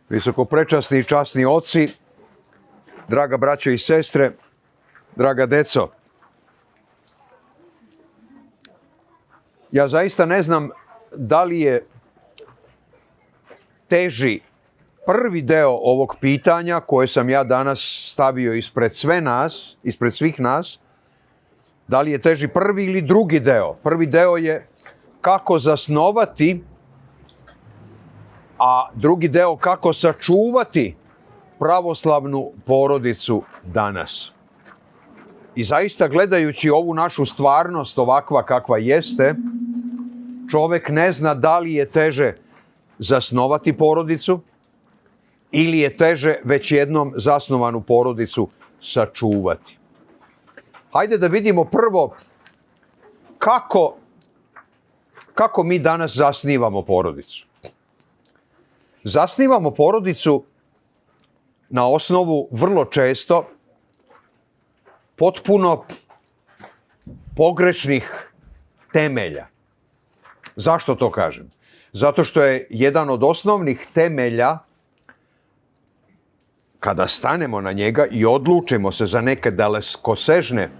Visokoprečasni i časni oci, draga braćo i sestre, draga deco. Ja zaista ne znam da li je teži prvi deo ovog pitanja koje sam ja danas stavio ispred svih nas, da li je teži prvi ili drugi deo. Prvi deo je kako zasnovati, a drugi deo kako sačuvati pravoslavnu porodicu danas. I zaista gledajući ovu našu stvarnost ovakva kakva jeste, čovek ne zna da li je teže zasnovati porodicu ili je teže već jednom zasnovanu porodicu sačuvati. Hajde da vidimo prvo kako mi danas zasnivamo porodicu. Zasnivamo porodicu na osnovu vrlo često potpuno pogrešnih temelja. Zašto to kažem? Zato što je jedan od osnovnih temelja, kada stanemo na njega i odlučimo se za neke dalekosežne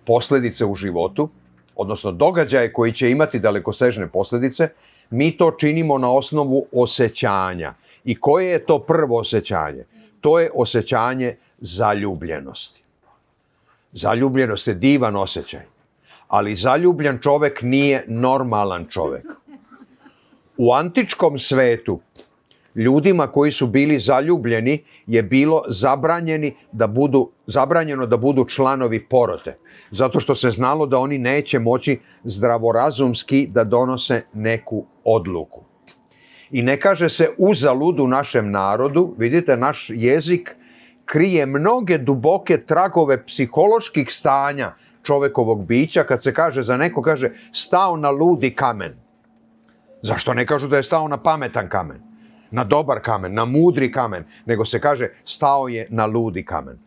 posljedice u životu, odnosno događaje koji će imati dalekosežne posljedice, mi to činimo na osnovu osjećanja. I koje je to prvo osjećanje? To je osjećanje zaljubljenosti. Zaljubljenost je divan osjećaj, ali zaljubljen čovek nije normalan čovek. U antičkom svetu ljudima koji su bili zaljubljeni je bilo zabranjeno da budu članovi porote, zato što se znalo da oni neće moći zdravorazumski da donose neku odluku. I ne kaže se uzalud u našem narodu, vidite, naš jezik krije mnoge duboke tragove psiholoških stanja čovekovog bića. Kad se kaže za neko, kaže stao na ludi kamen. Zašto ne kažu da je stao na pametan kamen, na dobar kamen, na mudri kamen, nego se kaže stao je na ludi kamen.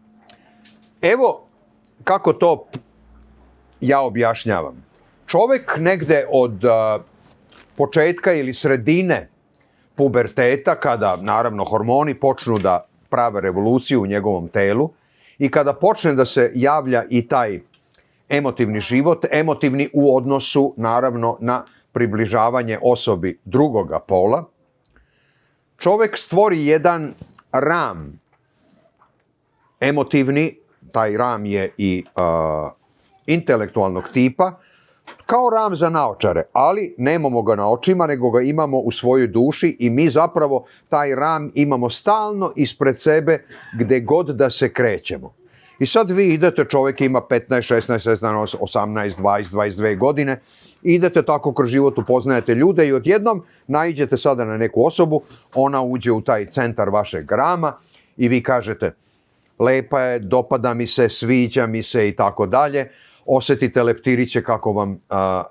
Evo kako to ja objašnjavam. Čovek negde od početka ili sredine puberteta, kada naravno hormoni počnu da prave revoluciju u njegovom telu i kada počne da se javlja i taj emotivni život, emotivni u odnosu naravno na približavanje osobi drugoga pola, čovek stvori jedan ram emotivni, taj ram je i intelektualnog tipa, kao ram za naočare, ali nemamo ga na očima, nego ga imamo u svojoj duši i mi zapravo taj ram imamo stalno ispred sebe gde god da se krećemo. I sad vi idete, čovjek ima 15, 16, 17, 18, 20, 22 godine, idete tako kroz život, upoznajete ljude i odjednom naiđete sada na neku osobu, ona uđe u taj centar vašeg rama i vi kažete lepa je, dopada mi se, sviđa mi se i tako dalje. Osjetite leptiriće kako vam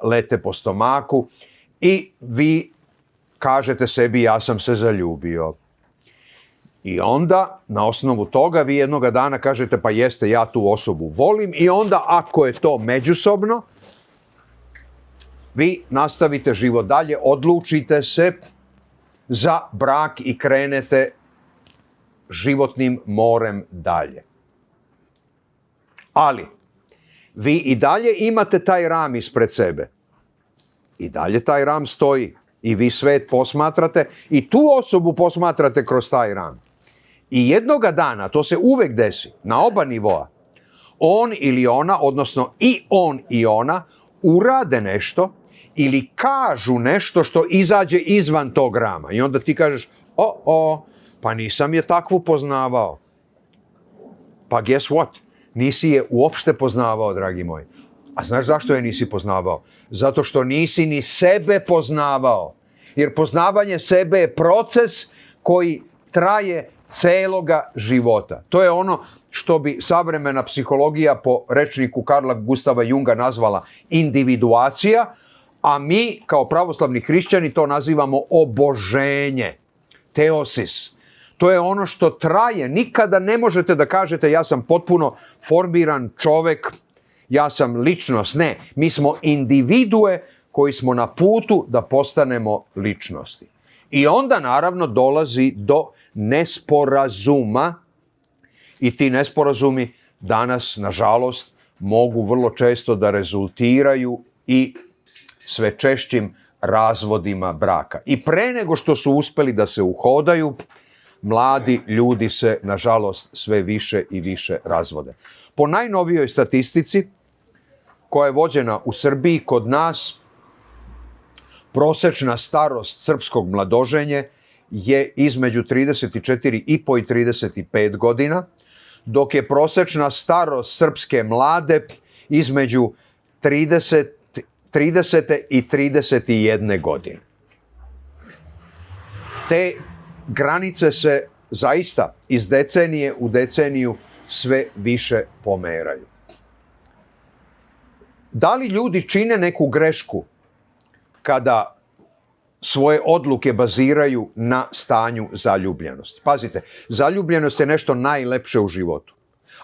lete po stomaku i vi kažete sebi ja sam se zaljubio. I onda na osnovu toga vi jednoga dana kažete pa jeste, ja tu osobu volim, i onda ako je to međusobno, vi nastavite život dalje, odlučite se za brak i krenete životnim morem dalje. Ali vi i dalje imate taj ram ispred sebe. I dalje taj ram stoji i vi svet posmatrate i tu osobu posmatrate kroz taj ram. I jednoga dana, to se uvek desi, na oba nivoa, on ili ona, odnosno i on i ona, urade nešto ili kažu nešto što izađe izvan tog rama. I onda ti kažeš, pa nisam je takvu poznavao. Pa guess what? Nisi je uopšte poznavao, dragi moji. A znaš zašto je nisi poznavao? Zato što nisi ni sebe poznavao. Jer poznavanje sebe je proces koji traje celoga života. To je ono što bi savremena psihologija po rečniku Karla Gustava Junga nazvala individuacija, a mi kao pravoslavni hrišćani to nazivamo oboženje, teosis. To je ono što traje. Nikada ne možete da kažete ja sam potpuno formiran čovek, ja sam ličnost. Ne, mi smo individue koji smo na putu da postanemo ličnosti. I onda naravno dolazi do nesporazuma i ti nesporazumi danas, nažalost, mogu vrlo često da rezultiraju i sve češćim razvodima braka. I pre nego što su uspeli da se uhodaju, mladi ljudi se, nažalost, sve više i više razvode. Po najnovijoj statistici, koja je vođena u Srbiji, kod nas, prosečna starost srpskog mladoženje je između 34,5 i 35 godina, dok je prosečna starost srpske mlade između 30 i 31 godine. Te granice se zaista iz decenije u deceniju sve više pomeraju. Da li ljudi čine neku grešku kada svoje odluke baziraju na stanju zaljubljenosti? Pazite, zaljubljenost je nešto najlepše u životu.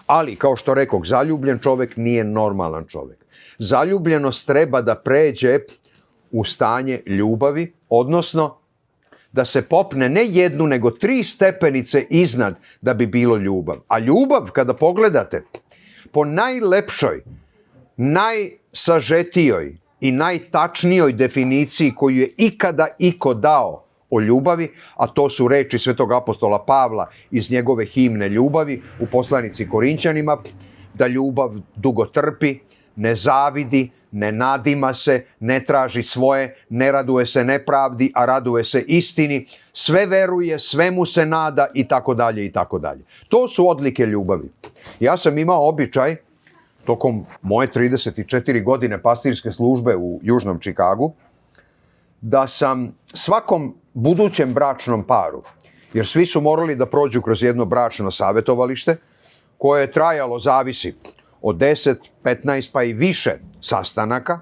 Ali, kao što rekoh, zaljubljen čovek nije normalan čovek. Zaljubljenost treba da pređe u stanje ljubavi, odnosno da se popne ne jednu, nego 3 stepenice iznad da bi bilo ljubav. A ljubav, kada pogledate, po najlepšoj, najsažetijoj i najtačnijoj definiciji koju je ikada iko dao o ljubavi, a to su reči svetog apostola Pavla iz njegove himne ljubavi u poslanici Korinćanima, da ljubav dugo trpi, ne zavidi, ne nadima se, ne traži svoje, ne raduje se nepravdi, a raduje se istini, sve veruje, svemu se nada i tako dalje i tako dalje. To su odlike ljubavi. Ja sam imao običaj tokom moje 34 godine pastirske službe u Južnom Čikagu, da sam svakom budućem bračnom paru, jer svi su morali da prođu kroz jedno bračno savjetovalište, koje je trajalo, zavisi, od 10, 15 pa i više sastanaka,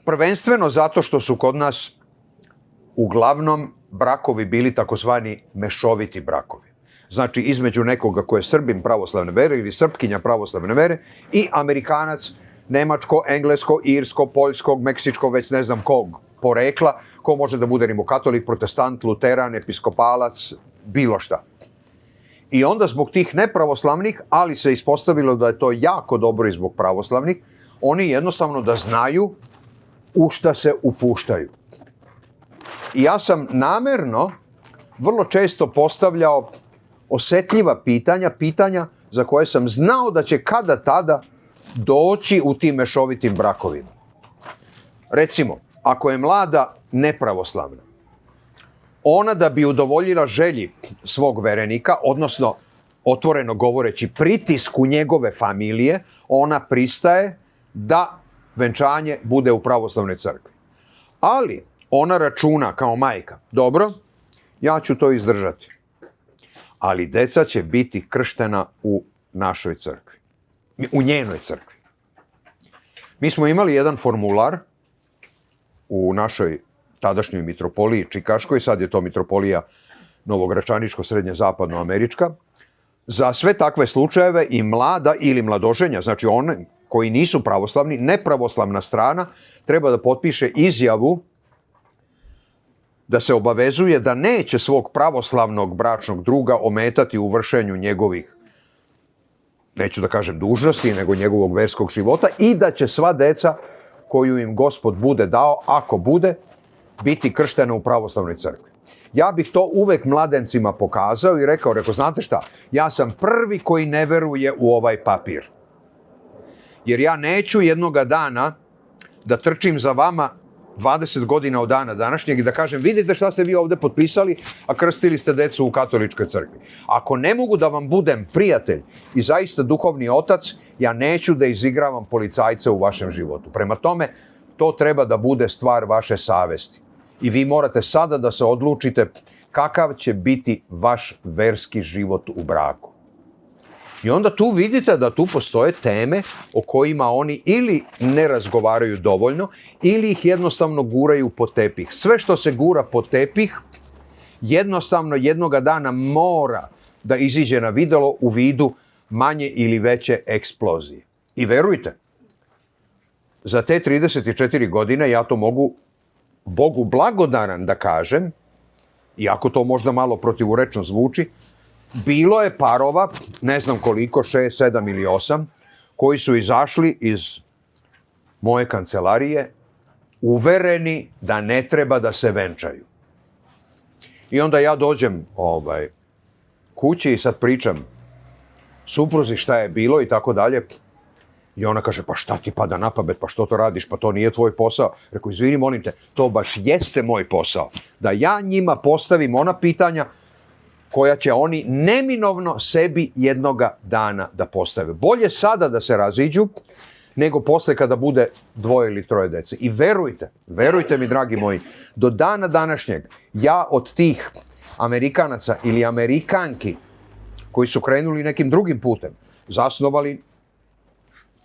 prvenstveno zato što su kod nas uglavnom brakovi bili takozvani mešoviti brakovi. Znači između nekoga ko je Srbin pravoslavne vere ili Srpkinja pravoslavne vere i Amerikanac nemačko, englesko, irsko, poljskog, meksičko, već ne znam kog porekla, ko može da bude rimokatolik, protestant, luteran, episkopalac, bilo šta. I onda zbog tih nepravoslavnih, ali se ispostavilo da je to jako dobro i zbog pravoslavnih, oni jednostavno da znaju u šta se upuštaju. I ja sam namerno vrlo često postavljao osetljiva pitanja za koje sam znao da će kada tada doći u tim mešovitim brakovima. Recimo, ako je mlada nepravoslavna, ona da bi udovoljila želji svog verenika, odnosno, otvoreno govoreći, pritisku njegove familije, ona pristaje da venčanje bude u pravoslavnoj crkvi. Ali ona računa kao majka, dobro, ja ću to izdržati, ali deca će biti krštena u našoj crkvi, u njenoj crkvi. Mi smo imali jedan formular u našoj tadašnjoj mitropoliji Čikaškoj, sad je to mitropolija Novogračaničko-srednje-zapadnoamerička, za sve takve slučajeve i mlada ili mladoženja, znači one koji nisu pravoslavni, nepravoslavna strana treba da potpiše izjavu da se obavezuje da neće svog pravoslavnog bračnog druga ometati u vršenju njegovih, neću da kažem dužnosti, nego njegovog verskog života, i da će sva deca koju im Gospod bude dao, ako bude, biti krštena u pravoslavnoj crkvi. Ja bih to uvek mladencima pokazao i rekao, znate šta, ja sam prvi koji ne veruje u ovaj papir. Jer ja neću jednoga dana da trčim za vama 20 godina od dana današnjeg i da kažem, vidite šta ste vi ovde potpisali, a krstili ste decu u katoličkoj crkvi. Ako ne mogu da vam budem prijatelj i zaista duhovni otac, ja neću da izigravam policajca u vašem životu. Prema tome, to treba da bude stvar vaše savesti. I vi morate sada da se odlučite kakav će biti vaš verski život u braku. I onda tu vidite da tu postoje teme o kojima oni ili ne razgovaraju dovoljno, ili ih jednostavno guraju pod tepih. Sve što se gura pod tepih, jednostavno jednoga dana mora da iziđe na videlo u vidu manje ili veće eksplozije. I verujte, za te 34 godine ja to mogu Bogu blagodaran da kažem, iako to možda malo protivurečno zvuči, bilo je parova, ne znam koliko, 6, 7 ili 8, koji su izašli iz moje kancelarije uvereni da ne treba da se venčaju. I onda ja dođem kući i sad pričam supruzi šta je bilo i tako dalje. I ona kaže, pa šta ti pada na pamet, pa što to radiš, pa to nije tvoj posao. Rekao, izvini, molim te, to baš jeste moj posao. Da ja njima postavim ona pitanja koja će oni neminovno sebi jednoga dana da postave. Bolje sada da se raziđu, nego posle kada bude 2 ili 3 dece. I verujte mi, dragi moji, do dana današnjeg, ja od tih Amerikanaca ili Amerikanki koji su krenuli nekim drugim putem, zasnovali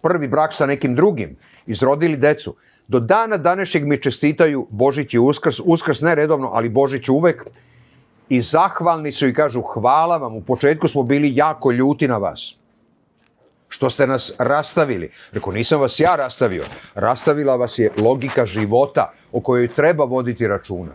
prvi brak sa nekim drugim, izrodili decu, do dana današnjeg mi čestitaju Božić i Uskrs, Uskrs ne redovno, ali Božić uvek, i zahvalni su i kažu hvala vam, u početku smo bili jako ljuti na vas, što ste nas rastavili. Rekao, nisam vas ja rastavio, rastavila vas je logika života o kojoj treba voditi računa.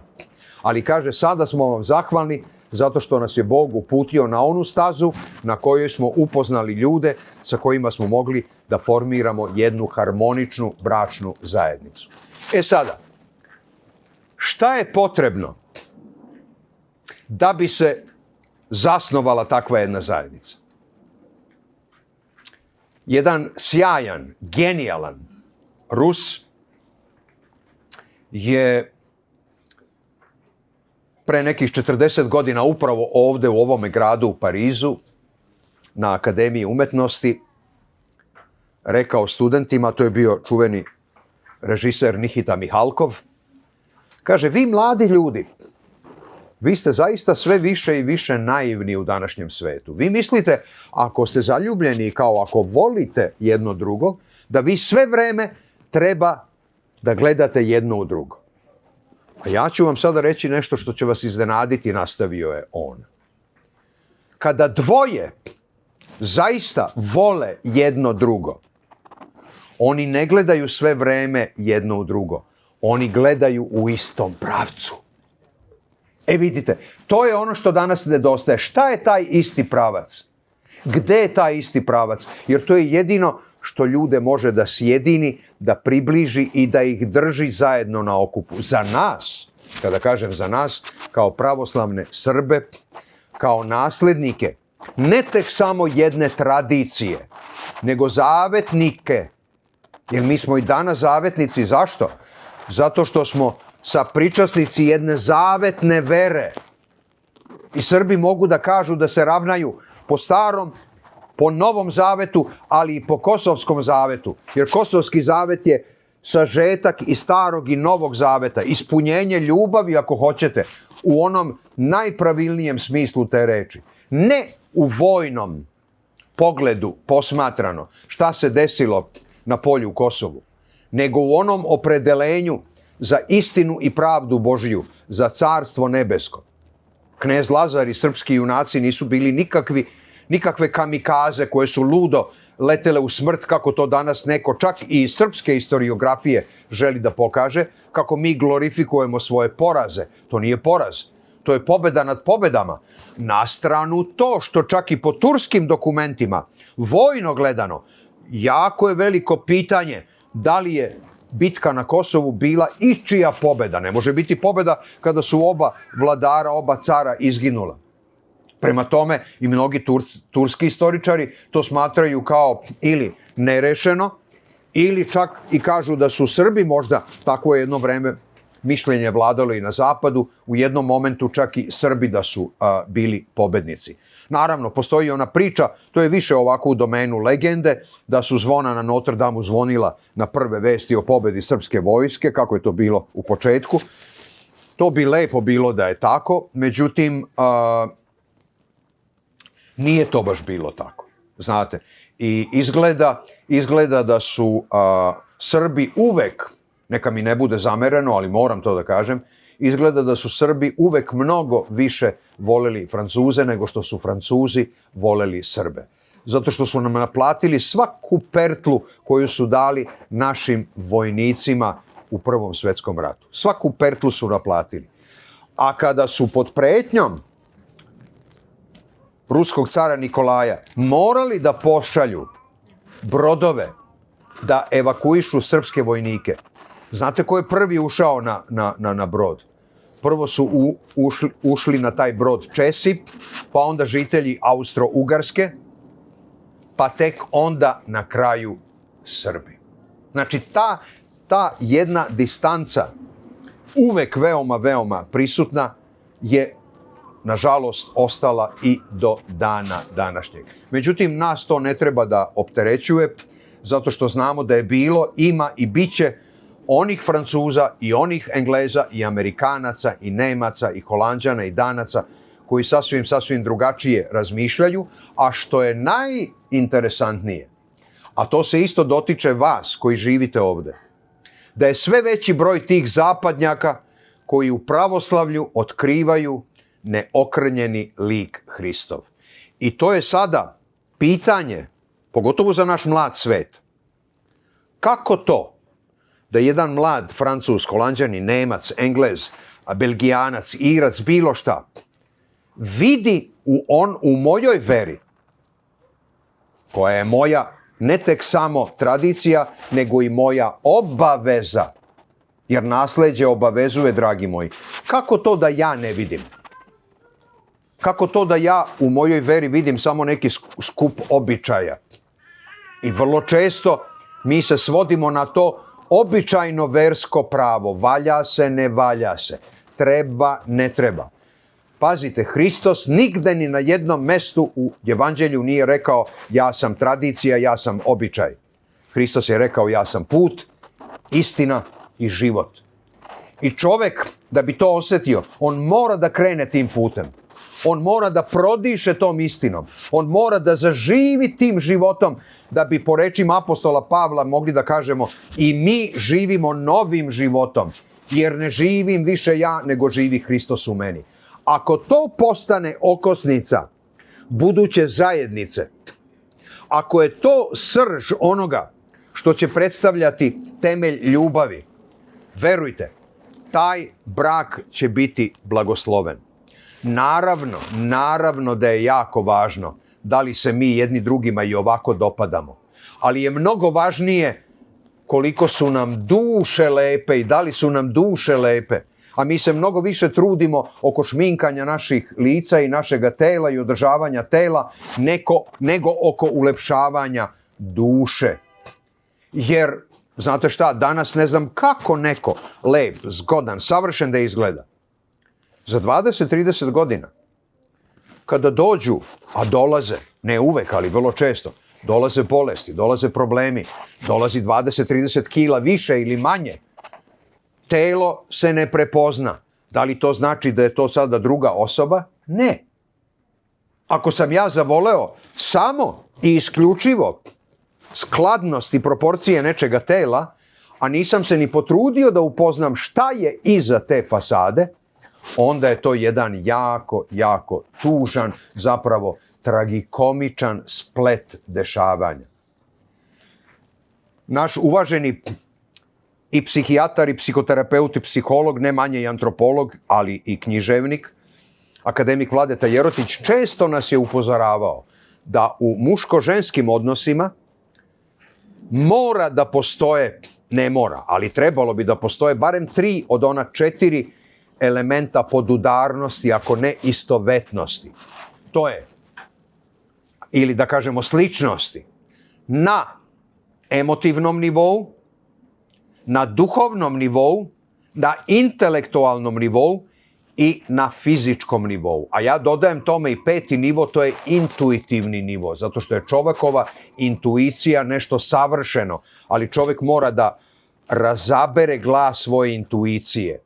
Ali kaže, sada smo vam zahvalni zato što nas je Bog uputio na onu stazu na kojoj smo upoznali ljude sa kojima smo mogli da formiramo jednu harmoničnu bračnu zajednicu. E sada, šta je potrebno da bi se zasnovala takva jedna zajednica? Jedan sjajan, genijalan Rus je pre nekih 40 godina upravo ovde u ovome gradu u Parizu na Akademiji umetnosti rekao studentima, to je bio čuveni režiser Nikita Mihalkov, kaže, vi mladi ljudi, vi ste zaista sve više i više naivni u današnjem svetu. Vi mislite, ako ste zaljubljeni, kao ako volite jedno drugo, da vi sve vreme treba da gledate jedno u drugo. A ja ću vam sada reći nešto što će vas iznenaditi, nastavio je on. Kada dvoje zaista vole jedno drugo, oni ne gledaju sve vreme jedno u drugo. Oni gledaju u istom pravcu. E vidite, to je ono što danas nedostaje. Šta je taj isti pravac? Gde je taj isti pravac? Jer to je jedino što ljude može da sjedini, da približi i da ih drži zajedno na okupu. Za nas, kada kažem za nas, kao pravoslavne Srbe, kao naslednike, ne tek samo jedne tradicije, nego zavetnike. Jer mi smo i danas zavetnici. Zašto? Zato što smo sapričasnici jedne zavetne vere. I Srbi mogu da kažu da se ravnaju po starom, po novom zavetu, ali i po kosovskom zavetu. Jer kosovski zavet je sažetak i starog i novog zaveta. Ispunjenje ljubavi, ako hoćete, u onom najpravilnijem smislu te reči. Ne u vojnom pogledu posmatrano šta se desilo na polju u Kosovu, nego u onom opredelenju za istinu i pravdu Božiju, za carstvo nebesko. Knez Lazar i srpski junaci nisu bili nikakve kamikaze koje su ludo letele u smrt, kako to danas neko, čak i iz srpske historiografije, želi da pokaže, kako mi glorifikujemo svoje poraze. To nije poraz, to je pobeda nad pobedama. Na stranu to što čak i po turskim dokumentima, vojno gledano, jako je veliko pitanje da li je bitka na Kosovu bila ičija pobeda. Ne može biti pobeda kada su oba vladara, oba cara izginula. Prema tome i mnogi turski istoričari to smatraju kao ili nerešeno, ili čak i kažu da su Srbi, možda tako je jedno vreme mišljenje vladalo i na zapadu, u jednom momentu čak i Srbi da su bili pobednici. Naravno, postoji ona priča, to je više ovako u domenu legende, da su zvona na Notre Dameu zvonila na prve vesti o pobedi srpske vojske, kako je to bilo u početku. To bi lepo bilo da je tako, međutim, nije to baš bilo tako, znate. I izgleda da su Srbi uvek, neka mi ne bude zamereno, ali moram to da kažem, izgleda da su Srbi uvek mnogo više voleli Francuze nego što su Francuzi voleli Srbe. Zato što su nam naplatili svaku pertlu koju su dali našim vojnicima u Prvom svjetskom ratu. Svaku pertlu su naplatili. A kada su pod pretnjom ruskog cara Nikolaja morali da pošalju brodove da evakuišu srpske vojnike, znate ko je prvi ušao na brod? Prvo su ušli na taj brod Česi, pa onda žitelji Austro-Ugarske, pa tek onda na kraju Srbi. Znači ta jedna distanca uvek veoma, veoma prisutna je nažalost ostala i do dana današnjeg. Međutim, nas to ne treba da opterećuje, zato što znamo da je bilo, ima i bit će onih Francuza i onih Engleza i Amerikanaca i Nemaca i Holanđana i Danaca koji sasvim drugačije razmišljaju, a što je najinteresantnije, a to se isto dotiče vas koji živite ovde, da je sve veći broj tih zapadnjaka koji u pravoslavlju otkrivaju neokrnjeni lik Hristov. I to je sada pitanje, pogotovo za naš mlad svet. Kako to da jedan mlad Francuz, Holanđanin, Nemac, Englez, Belgijanac, Irac, bilo šta, vidi u mojoj veri, koja je moja ne tek samo tradicija, nego i moja obaveza, jer nasleđe obavezuje, dragi moji. Kako to da ja ne vidim? Kako to da ja u mojoj veri vidim samo neki skup običaja? I vrlo često mi se svodimo na to običajno versko pravo. Valja se, ne valja se. Treba, ne treba. Pazite, Hristos nigde ni na jednom mestu u Evanđelju nije rekao ja sam tradicija, ja sam običaj. Hristos je rekao ja sam put, istina i život. I čovek, da bi to osjetio, on mora da krene tim putem. On mora da prodiše tom istinom. On mora da zaživi tim životom, da bi po rečima apostola Pavla mogli da kažemo i mi živimo novim životom, jer ne živim više ja, nego živi Hristos u meni. Ako to postane okosnica buduće zajednice, ako je to srž onoga što će predstavljati temelj ljubavi, verujte, taj brak će biti blagosloven. Naravno da je jako važno da li se mi jedni drugima i ovako dopadamo. Ali je mnogo važnije koliko su nam duše lepe i da li su nam duše lepe. A mi se mnogo više trudimo oko šminkanja naših lica i našega tela i održavanja tela nego oko ulepšavanja duše. Jer, znate šta, danas ne znam kako neko lep, zgodan, savršen da izgleda. Za 20-30 godina, kada dođu, a dolaze, ne uvek, ali vrlo često, dolaze bolesti, dolaze problemi, dolazi 20-30 kila više ili manje, telo se ne prepozna. Da li to znači da je to sada druga osoba? Ne. Ako sam ja zavoleo samo i isključivo skladnost i proporcije nečega tela, a nisam se ni potrudio da upoznam šta je iza te fasade, onda je to jedan jako tužan, zapravo tragikomičan splet dešavanja. Naš uvaženi i psihijatar, i psihoterapeut, i psiholog, ne manje i antropolog, ali i književnik, akademik Vladeta Jerotić, često nas je upozoravao da u muško-ženskim odnosima mora da postoje, ne mora, ali trebalo bi da postoje barem 3 od ona 4 elementa podudarnosti, ako ne istovetnosti. To je, ili da kažemo sličnosti, na emotivnom nivou, na duhovnom nivou, na intelektualnom nivou i na fizičkom nivou. A ja dodajem tome i 5. nivo, to je intuitivni nivo, zato što je čovekova intuicija nešto savršeno, ali čovek mora da razabere glas svoje intuicije.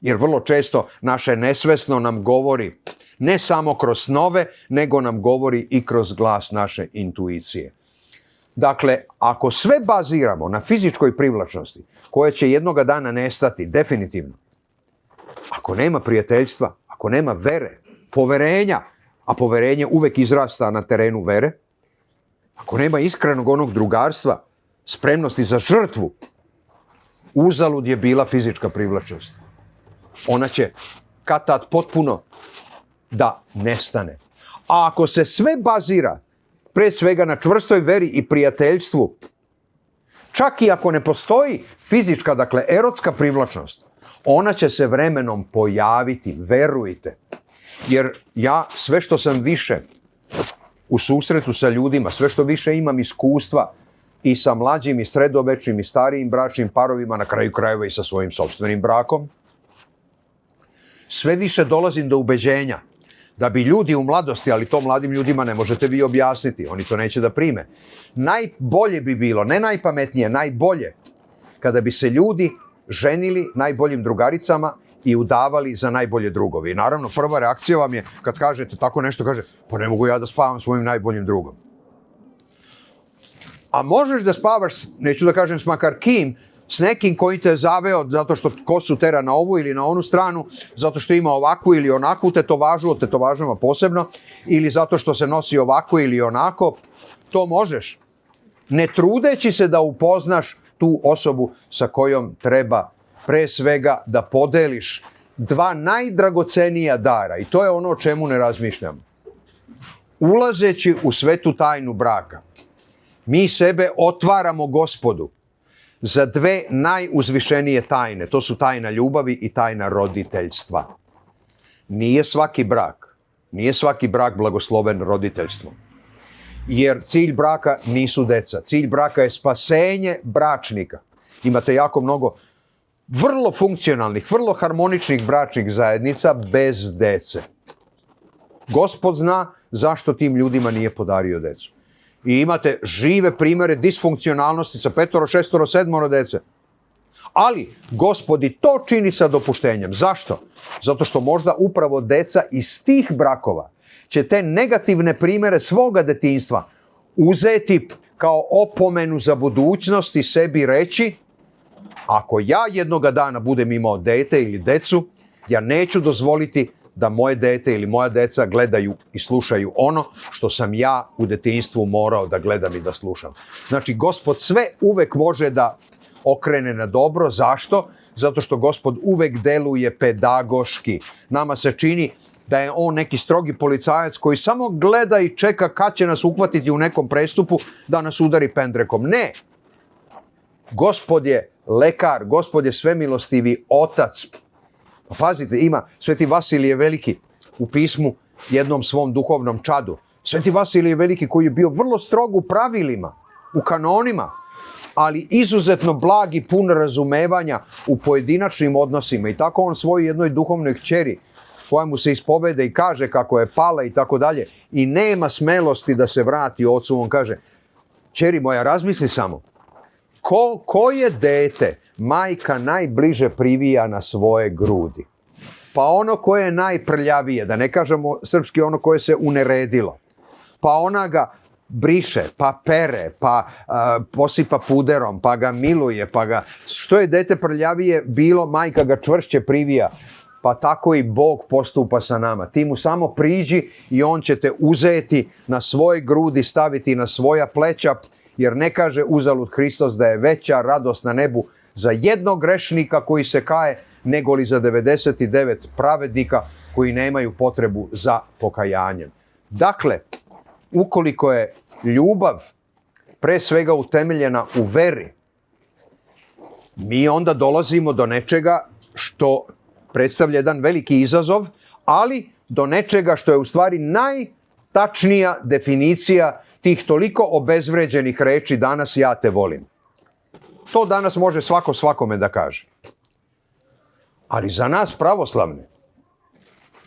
Jer vrlo često naše nesvesno nam govori ne samo kroz snove, nego nam govori i kroz glas naše intuicije. Dakle, ako sve baziramo na fizičkoj privlačnosti, koja će jednoga dana nestati, definitivno, ako nema prijateljstva, ako nema vere, poverenja, a poverenje uvek izrasta na terenu vere, ako nema iskrenog onog drugarstva, spremnosti za žrtvu, uzalud je bila fizička privlačnost. Ona će kad-tad potpuno da nestane. A ako se sve bazira pre svega na čvrstoj veri i prijateljstvu, čak i ako ne postoji fizička, dakle erotska privlačnost, ona će se vremenom pojaviti, verujte. Jer ja sve što sam više u susretu sa ljudima, sve što više imam iskustva i sa mlađim i sredovečnim i starijim bračnim parovima, na kraju krajeva i sa svojim sopstvenim brakom, sve više dolazim do ubeđenja da bi ljudi u mladosti, ali to mladim ljudima ne možete vi objasniti, oni to neće da prime. Najbolje bi bilo, ne najpametnije, najbolje, kada bi se ljudi ženili najboljim drugaricama i udavali za najbolje drugovi. I naravno, prva reakcija vam je, kad kažete tako nešto, kaže, pa ne mogu ja da spavam s mojim najboljim drugom. A možeš da spavaš, neću da kažem s makar kim, s nekim koji te je zaveo zato što kosu tera na ovu ili na onu stranu, zato što ima ovakvu ili onakvu tetovažu, o tetovažama posebno, ili zato što se nosi ovako ili onako, to možeš. Ne trudeći se da upoznaš tu osobu sa kojom treba pre svega da podeliš dva najdragocenija dara. I to je ono o čemu ne razmišljamo. Ulazeći u svetu tajnu braka, mi sebe otvaramo Gospodu za dve najuzvišenije tajne. To su tajna ljubavi i tajna roditeljstva. Nije svaki brak blagosloven roditeljstvom. Jer cilj braka nisu deca. Cilj braka je spasenje bračnika. Imate jako mnogo vrlo funkcionalnih, vrlo harmoničnih bračnih zajednica bez dece. Gospod zna zašto tim ljudima nije podario decu. I imate žive primere disfunkcionalnosti sa 5, 6, 7 dece. Ali Gospod i to čini sa dopuštenjem. Zašto? Zato što možda upravo deca iz tih brakova će te negativne primere svoga detinjstva uzeti kao opomenu za budućnost i sebi reći: ako ja jednoga dana budem imao dete ili decu, ja neću dozvoliti da moje dete ili moja deca gledaju i slušaju ono što sam ja u detinjstvu morao da gledam i da slušam. Znači, Gospod sve uvek može da okrene na dobro. Zašto? Zato što Gospod uvek deluje pedagoški. Nama se čini da je on neki strogi policajac koji samo gleda i čeka kad će nas uhvatiti u nekom prestupu da nas udari pendrekom. Ne! Gospod je lekar, Gospod je svemilostivi otac. Pa pazite, ima Sveti Vasilije Veliki u pismu jednom svom duhovnom čadu. Sveti Vasilije Veliki koji je bio vrlo strog u pravilima, u kanonima, ali izuzetno blag i pun razumevanja u pojedinačnim odnosima. I tako on svojoj jednoj duhovnoj kćeri, koja mu se ispovede i kaže kako je pala i tako dalje, i nema smelosti da se vrati ocu, on kaže: kćeri moja, razmisli samo, koje dete majka najbliže privija na svoje grudi? Pa ono koje je najprljavije, da ne kažemo srpski, ono koje se uneredilo. Pa ona ga briše, pa pere, pa posipa puderom, pa ga miluje, pa ga... Što je dete prljavije bilo, majka ga čvršće privija. Pa tako i Bog postupa sa nama. Ti mu samo priđi i on će te uzeti na svoje grudi, staviti na svoja pleća, jer ne kaže uzalud Hristos da je veća radost na nebu za jednog grešnika koji se kaje, nego li za 99 pravednika koji nemaju potrebu za pokajanjem. Dakle, ukoliko je ljubav pre svega utemeljena u veri, mi onda dolazimo do nečega što predstavlja jedan veliki izazov, ali do nečega što je u stvari najtačnija definicija tih toliko obezvređenih reči: danas ja te volim. To danas može svako svakome da kaže. Ali za nas pravoslavne,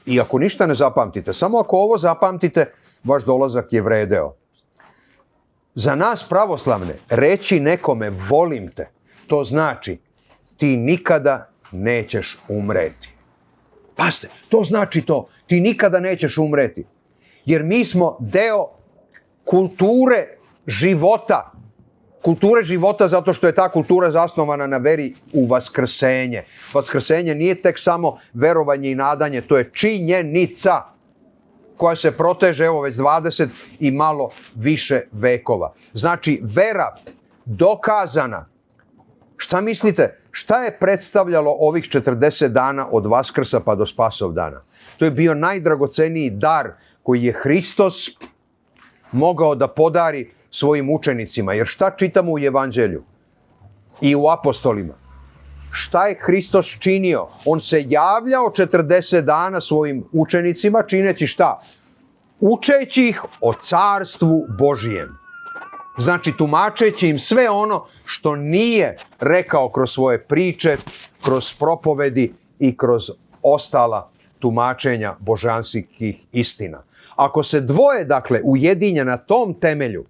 i ako ništa ne zapamtite, samo ako ovo zapamtite, vaš dolazak je vredeo. Za nas pravoslavne, reći nekome volim te, to znači ti nikada nećeš umreti. Pazite, to znači to, ti nikada nećeš umreti. Jer mi smo deo kulture života. Kulture života zato što je ta kultura zasnovana na veri u vaskrsenje. Vaskrsenje nije tek samo verovanje i nadanje, to je činjenica koja se proteže evo već 20 i malo više vekova. Znači, vera dokazana. Šta mislite? Šta je predstavljalo ovih 40 dana od Vaskrsa pa do Spasov dana? To je bio najdragoceniji dar koji je Hristos mogao da podari svojim učenicima. Jer šta čitamo u Evanđelju i u apostolima? Šta je Hristos činio? On se javljao 40 dana svojim učenicima, čineći šta? Učeći ih o carstvu Božijem. Znači, tumačeći im sve ono što nije rekao kroz svoje priče, kroz propovedi i kroz ostala tumačenja božanskih istina. Ako se dvoje, dakle, ujedinje na tom temelju,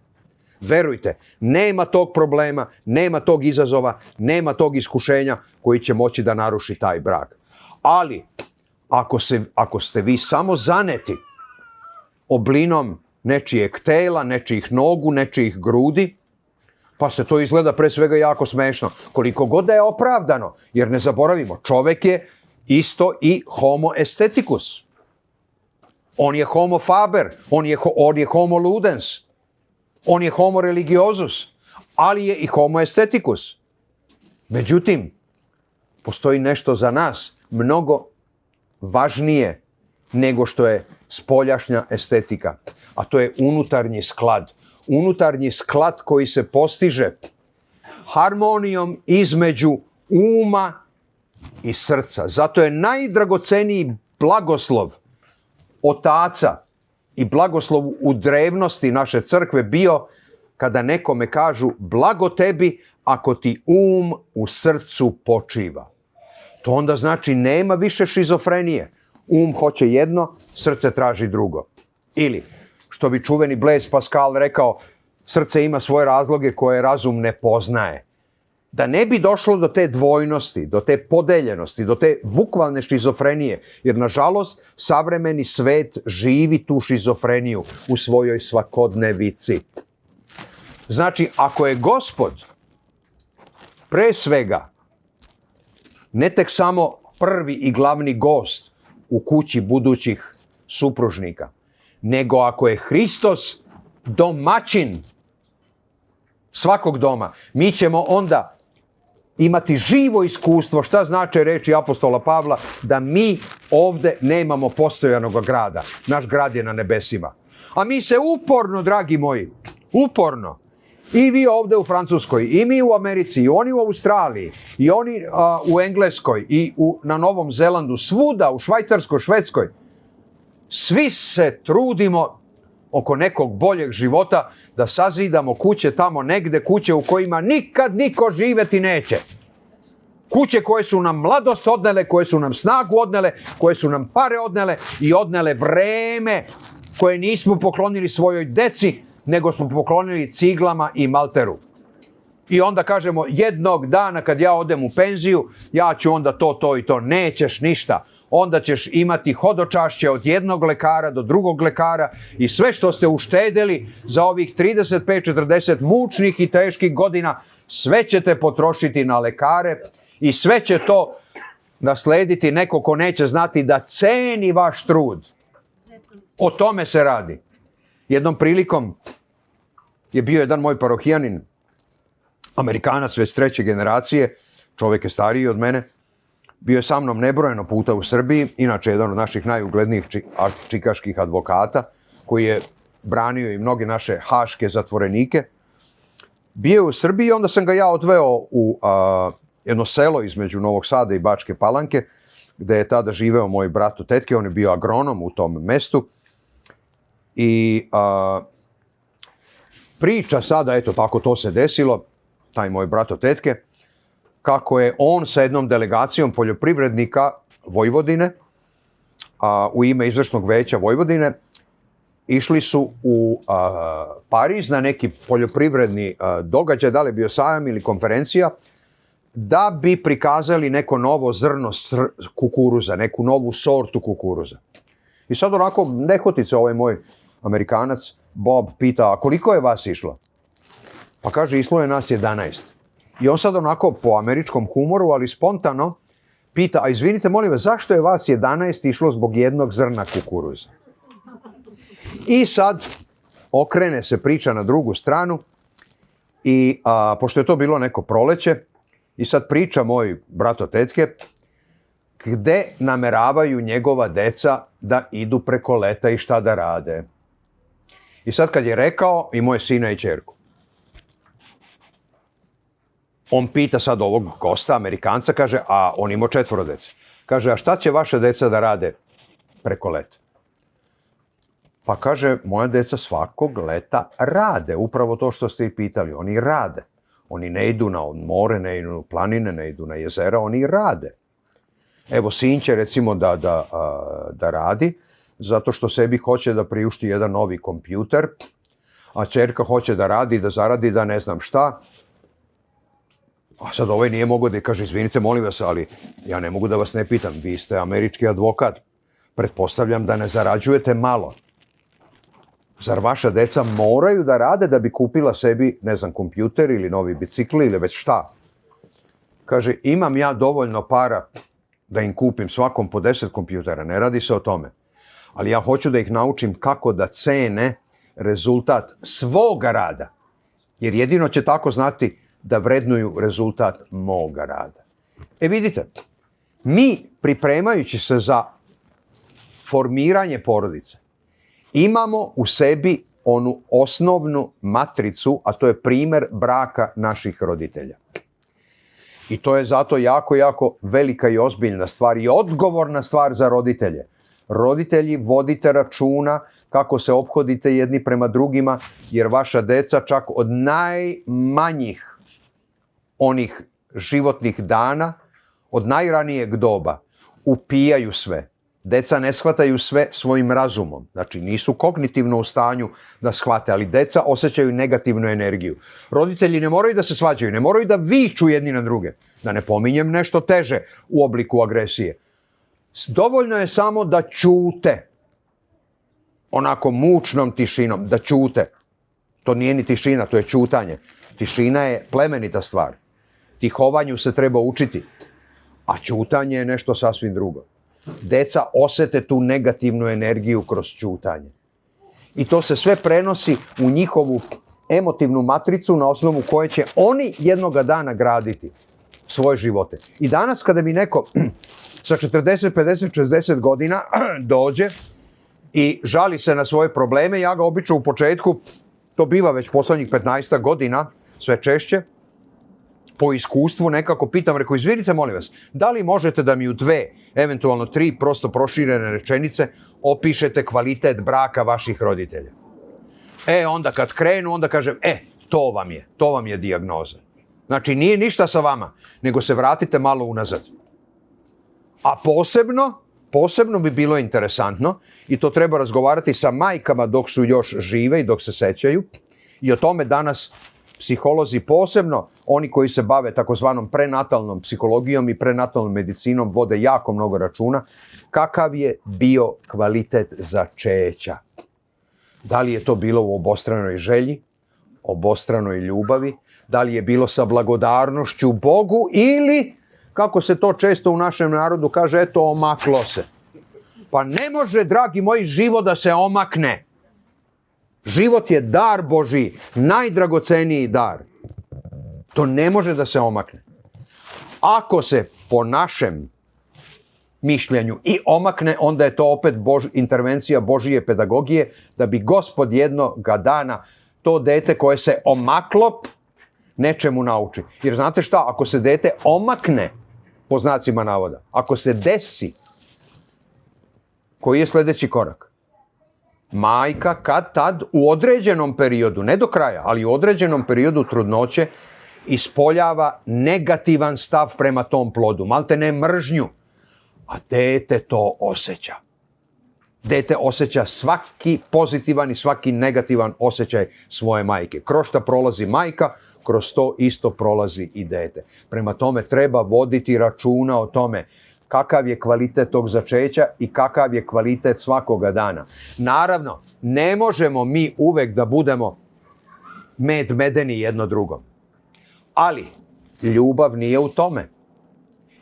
verujte, nema tog problema, nema tog izazova, nema tog iskušenja koji će moći da naruši taj brak. Ali, ako ste vi samo zaneti oblinom nečijeg tela, nečijih nogu, nečijih grudi, pa se to izgleda pre svega jako smešno. Koliko god da je opravdano, jer ne zaboravimo, čovek je isto i homo aestheticus. On je homo faber, on je homo ludens, on je homo religiosus, ali je i homo aestheticus. Međutim, postoji nešto za nas mnogo važnije nego što je spoljašnja estetika, a to je unutarnji sklad. Unutarnji sklad koji se postiže harmonijom između uma i srca. Zato je najdragoceniji blagoslov otaca i blagoslov u drevnosti naše crkve bio kada nekome kažu blago tebi ako ti u srcu počiva. To onda znači nema više šizofrenije. Hoće jedno, srce traži drugo. Ili, što bi čuveni Blaise Pascal rekao, srce ima svoje razloge koje razum ne poznaje. Da ne bi došlo do te dvojnosti, do te podeljenosti, do te bukvalne šizofrenije, jer nažalost savremeni svet živi tu šizofreniju u svojoj svakodnevici. Znači, ako je Gospod pre svega ne tek samo prvi i glavni gost u kući budućih supružnika, nego ako je Hristos domaćin svakog doma, mi ćemo onda imati živo iskustvo šta znači reči apostola Pavla da mi ovde nemamo postojanog grada. Naš grad je na nebesima. A mi se uporno, dragi moji, uporno, i vi ovde u Francuskoj, i mi u Americi, i oni u Australiji, i oni u Engleskoj, i na Novom Zelandu, svuda, u Švajcarskoj, Švedskoj, svi se trudimo oko nekog boljeg života da sazidamo kuće tamo negde, kuće u kojima nikad niko živeti neće. Kuće koje su nam mladost odnele, koje su nam snagu odnele, koje su nam pare odnele i odnele vreme koje nismo poklonili svojoj deci, nego smo poklonili ciglama i malteru. I onda kažemo, jednog dana kad ja odem u penziju, ja ću onda to i to. Nećeš ništa. Onda ćeš imati hodočašće od jednog lekara do drugog lekara i sve što ste uštedeli za ovih 35-40 mučnih i teških godina, sve ćete potrošiti na lekare i sve će to naslediti neko ko neće znati da ceni vaš trud. O tome se radi. Jednom prilikom je bio jedan moj parohijanin, Amerikanac već 3. generacije, čovjek je stariji od mene, bio je sa mnom nebrojeno puta u Srbiji, inače jedan od naših najuglednijih čikaških advokata, koji je branio i mnoge naše haške zatvorenike. Bio je u Srbiji i onda sam ga ja odveo u jedno selo između Novog Sada i Bačke Palanke, gde je tada živeo moj brat od tetke, on je bio agronom u tom mestu. I priča sada, eto tako to se desilo, taj moj brat od tetke, kako je on sa jednom delegacijom poljoprivrednika Vojvodine, u ime izvršnog veća Vojvodine, išli su u Pariz na neki poljoprivredni događaj, da li je bio sajam ili konferencija, da bi prikazali neko novo zrno kukuruza, neku novu sortu kukuruza. I sad onako nehotice ovaj moj Amerikanac, Bob, pita, a koliko je vas išlo? Pa kaže, išlo je nas 11. I on sad onako po američkom humoru, ali spontano, pita, a izvinite, molim vas, zašto je vas 11 išlo zbog jednog zrna kukuruza? I sad okrene se priča na drugu stranu i pošto je to bilo neko proleće I sad priča moj brato tetke gde nameravaju njegova deca da idu preko leta i šta da rade. I sad kad je rekao i moje sina i ćerku, on pita sad ovog gosta, Amerikanca, kaže, a on ima 4 dece. Kaže, a šta će vaša deca da rade preko leta? Pa kaže, moja deca svakog leta rade, upravo to što ste i pitali, oni rade. Oni ne idu na more, ne idu na planine, ne idu na jezera, oni rade. Evo, sin će recimo da radi, zato što sebi hoće da priušti jedan novi kompjuter, a ćerka hoće da radi, da zaradi, da ne znam šta. A sad ovaj nije mogao da kaže, izvinite, molim vas, ali ja ne mogu da vas ne pitam, vi ste američki advokat, pretpostavljam da ne zarađujete malo. Zar vaša deca moraju da rade da bi kupila sebi, ne znam, kompjuter ili novi bicikl ili već šta? Kaže, imam ja dovoljno para da im kupim svakom po 10 kompjutera, ne radi se o tome. Ali ja hoću da ih naučim kako da cene rezultat svoga rada. Jer jedino će tako znati da vrednuju rezultat moga rada. E vidite, mi pripremajući se za formiranje porodice, imamo u sebi onu osnovnu matricu, a to je primer braka naših roditelja. I to je zato jako, jako velika i ozbiljna stvar i odgovorna stvar za roditelje. Roditelji, vodite računa kako se ophodite jedni prema drugima, jer vaša deca čak od najmanjih onih životnih dana, od najranijeg doba, upijaju sve. Deca ne shvataju sve svojim razumom. Znači, nisu kognitivno u stanju da shvate, ali deca osjećaju negativnu energiju. Roditelji ne moraju da se svađaju, ne moraju da viču jedni na druge. Da ne pominjem nešto teže u obliku agresije. Dovoljno je samo da ćute. Onako mučnom tišinom, da ćute. To nije ni tišina, to je ćutanje. Tišina je plemenita stvar. Tihovanju se treba učiti. A ćutanje je nešto sasvim drugo. Deca osete tu negativnu energiju kroz ćutanje. I to se sve prenosi u njihovu emotivnu matricu na osnovu koje će oni jednoga dana graditi svoje živote. I danas kada mi neko sa 40, 50, 60 godina dođe i žali se na svoje probleme, ja ga obično u početku, to biva već poslednjih 15 godina, sve češće, po iskustvu nekako pitam, rekao, izvinite, molim vas, da li možete da mi u 2, eventualno 3 prosto proširene rečenice opišete kvalitet braka vaših roditelja? Onda kad krenu, onda kažem, to vam je dijagnoza. Znači, nije ništa sa vama, nego se vratite malo unazad. A posebno bi bilo interesantno, i to treba razgovarati sa majkama dok su još žive i dok se sećaju, i o tome danas psiholozi, posebno oni koji se bave takozvanom prenatalnom psihologijom i prenatalnom medicinom, vode jako mnogo računa, kakav je bio kvalitet začeća. Da li je to bilo u obostranoj želji, obostranoj ljubavi, da li je bilo sa blagodarnošću Bogu ili, kako se to često u našem narodu kaže, omaklo se. Pa ne može, dragi moji, život da se omakne. Život je dar Božji, najdragoceniji dar. To ne može da se omakne. Ako se po našem mišljenju i omakne, onda je to opet intervencija Božije pedagogije, da bi Gospod jednoga dana to dete koje se omaklo nečemu nauči. Jer znate šta, ako se dete omakne, po znacima navoda, ako se desi, koji je sljedeći korak? Majka kad tad u određenom periodu, ne do kraja, ali u određenom periodu trudnoće ispoljava negativan stav prema tom plodu, malte ne mržnju, a dete to osjeća. Dete osjeća svaki pozitivan i svaki negativan osjećaj svoje majke. Kroz šta prolazi majka, kroz to isto prolazi i dete. Prema tome treba voditi računa o tome kakav je kvalitet tog začeća i kakav je kvalitet svakoga dana. Naravno, ne možemo mi uvek da budemo medeni jedno drugom. Ali ljubav nije u tome.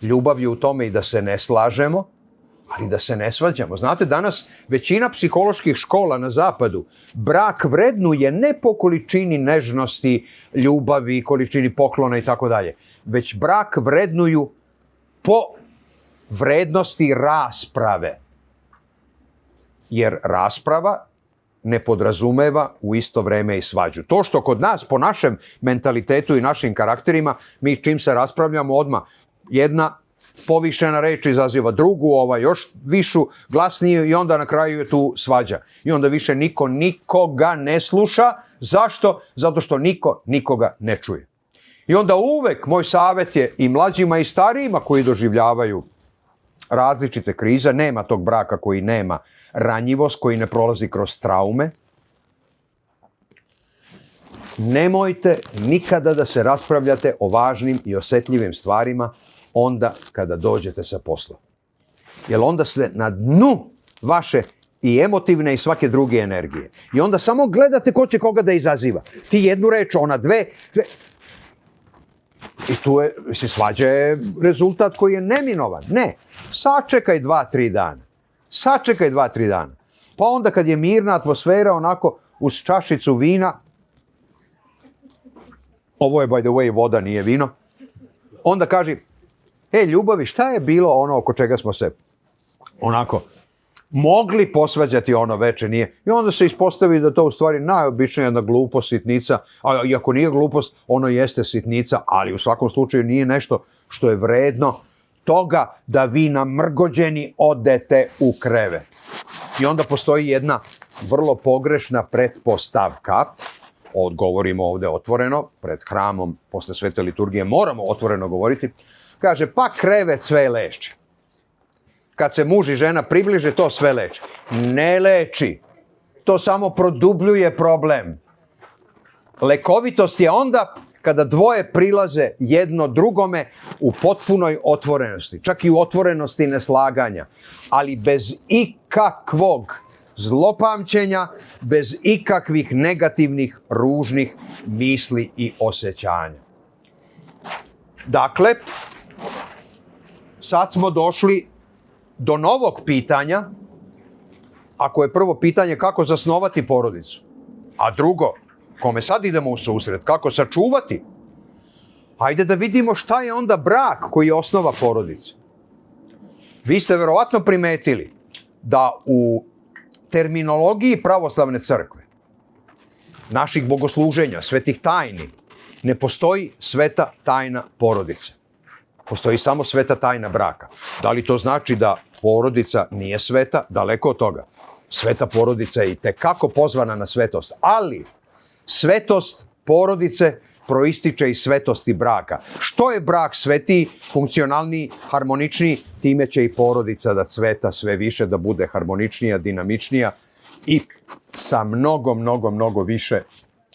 Ljubav je u tome i da se ne slažemo, ali da se ne svađamo. Znate, danas većina psiholoških škola na zapadu brak vrednuje ne po količini nežnosti, ljubavi, količini poklona i tako dalje, već brak vrednuju po vrednosti rasprave. Jer rasprava ne podrazumeva u isto vreme i svađu. To što kod nas, po našem mentalitetu i našim karakterima, mi čim se raspravljamo odmah, jedna povišena reč izaziva drugu, još višu, glasniju i onda na kraju je tu svađa. I onda više niko nikoga ne sluša. Zašto? Zato što niko nikoga ne čuje. I onda uvek moj savjet je i mlađima i starijima koji doživljavaju različite krize, nema tog braka koji nema ranjivost, koji ne prolazi kroz traume. Nemojte nikada da se raspravljate o važnim i osetljivim stvarima onda kada dođete sa posla. Jer onda ste na dnu vaše i emotivne i svake druge energije. I onda samo gledate ko će koga da izaziva. Ti jednu reč, ona dve. I tu je, svađa je rezultat koji je neminovan. Ne, sačekaj 2-3 dana. Sačekaj 2-3 dana. Pa onda kad je mirna atmosfera, onako uz čašicu vina, ovo je by the way voda, nije vino, onda kaži, ljubavi, šta je bilo ono oko čega smo se onako mogli posvađati ono veče, nije. I onda se ispostavi da to u stvari najobičnija jedna glupost, sitnica, a iako nije glupost, ono jeste sitnica, ali u svakom slučaju nije nešto što je vredno toga da vi namrgođeni odete u krevet. I onda postoji jedna vrlo pogrešna pretpostavka, govorimo ovde otvoreno, pred hramom, posle svete liturgije moramo otvoreno govoriti, kaže, pa krevet sve leči. Kad se muž i žena približe, to sve leči. Ne leči. To samo produbljuje problem. Lekovitost je onda kada dvoje prilaze jedno drugome u potpunoj otvorenosti. Čak i u otvorenosti neslaganja. Ali bez ikakvog zlopamćenja, bez ikakvih negativnih, ružnih misli i osjećanja. Dakle, sad smo došli do novog pitanja, ako je prvo pitanje kako zasnovati porodicu, a drugo, kome sad idemo u susret, kako sačuvati, ajde da vidimo šta je onda brak koji je osnova porodice. Vi ste verovatno primetili da u terminologiji pravoslavne crkve, naših bogosluženja, svetih tajni, ne postoji sveta tajna porodice. Postoji samo sveta tajna braka. Da li to znači da porodica nije sveta? Daleko od toga. Sveta porodica je i tekako pozvana na svetost, ali svetost porodice proističe iz svetosti braka. Što je brak svetiji, funkcionalniji, harmoničniji, time će i porodica da cveta sve više, da bude harmoničnija, dinamičnija i sa mnogo više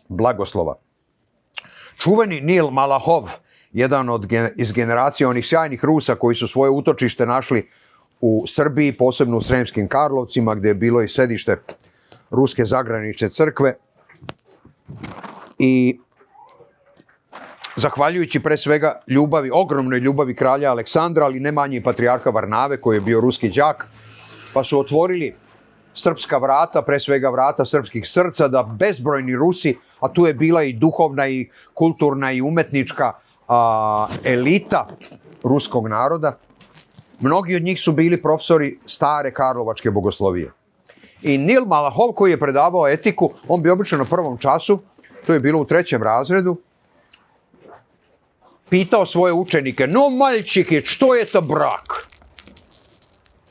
blagoslova. Čuveni Nil Malahov, jedan iz generacije onih sjajnih Rusa koji su svoje utočište našli u Srbiji, posebno u Sremskim Karlovcima, gdje je bilo i sedište Ruske zagranične crkve. I zahvaljujući pre svega ljubavi, ogromnoj ljubavi kralja Aleksandra, ali ne manji patrijarha Varnave, koji je bio ruski đak, pa su otvorili srpska vrata, pre svega vrata srpskih srca, da bezbrojni Rusi, a tu je bila i duhovna i kulturna i umetnička elita ruskog naroda, mnogi od njih su bili profesori stare karlovačke bogoslovije. I Nil Malahov, koji je predavao etiku, on bi obično na prvom času, to je bilo u 3. razredu, pitao svoje učenike, no maljčiki, što je to brak?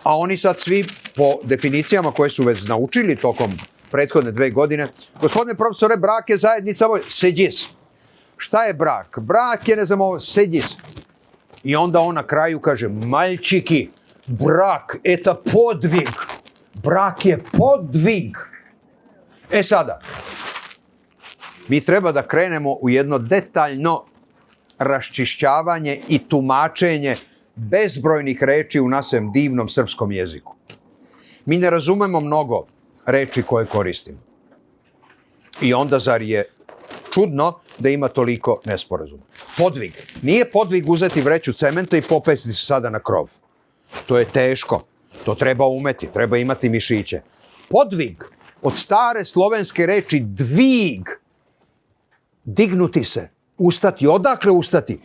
A oni sad svi, po definicijama koje su već naučili tokom prethodne 2 godine, gospodine profesore, brak je zajednica, seđis. Šta je brak? Brak je, ne znam ovo, seđis. I onda on na kraju kaže, maljčiki, brak, eta podvig. Brak je podvig. Sada, mi treba da krenemo u jedno detaljno raščišćavanje i tumačenje bezbrojnih reči u našem divnom srpskom jeziku. Mi ne razumemo mnogo reči koje koristimo. I onda zar je čudno da ima toliko nesporazuma. Podvig. Nije podvig uzeti vreću cementa i popesti se sada na krov. To je teško. To treba umeti. Treba imati mišiće. Podvig od stare slovenske reči dvig. Dignuti se. Ustati. Odakle ustati?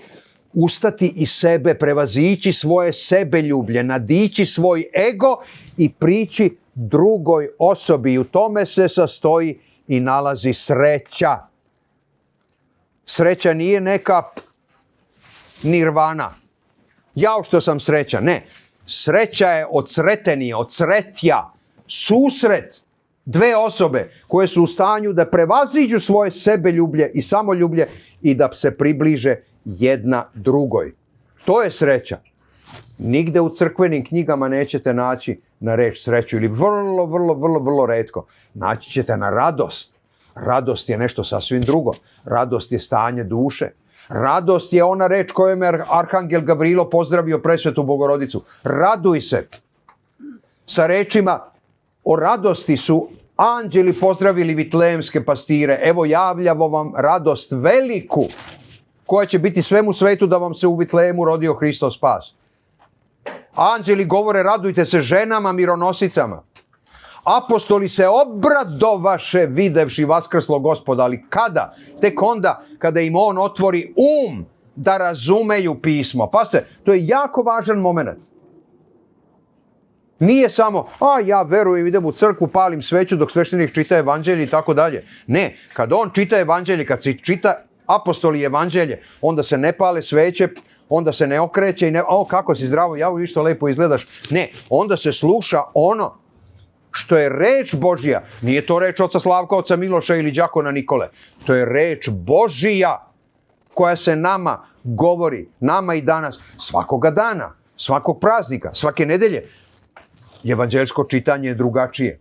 ustati iz sebe, prevazići svoje sebeljublje, nadići svoj ego i prići drugoj osobi. I u tome se sastoji i nalazi sreća. Sreća nije neka nirvana. Jao što sam srećan. Ne. Sreća je od sretenije, od sretja. Susret dve osobe koje su u stanju da prevaziđu svoje sebeljublje i samoljublje i da se približe jedna drugoj. To je sreća. Nigde u crkvenim knjigama nećete naći na reč sreću ili vrlo retko. Naći ćete na radost. Radost je nešto sasvim drugo. Radost je stanje duše. Radost je ona reč kojom je Arhangel Gavrilo pozdravio presvetu Bogorodicu. Raduj se. Sa rečima o radosti su anđeli pozdravili vitlejemske pastire. Evo javljamo vam radost veliku koja će biti svemu svetu da vam se u Vitlejemu rodio Hristos spas. Anđeli govore radujte se ženama mironosicama. Apostoli se obradovaše videvši vaskrslog Gospoda, ali kada? Tek onda kada im on otvori da razumeju pismo. Pazite, to je jako važan moment. Nije samo, ja verujem, idem u crkvu, palim sveću dok sveštenik čita evanđelje i tako dalje. Ne, kad on čita evanđelje, kad se čita apostoli evanđelje, onda se ne pale sveće, onda se ne okreće i ne, kako si zdravo, ja vidiš što lepo izgledaš. Ne, onda se sluša ono što je reč Božja. Nije to reč oca Slavka, oca Miloša ili đakona Nikole. To je reč Božja koja se nama govori, nama i danas, svakoga dana, svakog praznika, svake nedelje. Evanđeljsko čitanje je drugačije.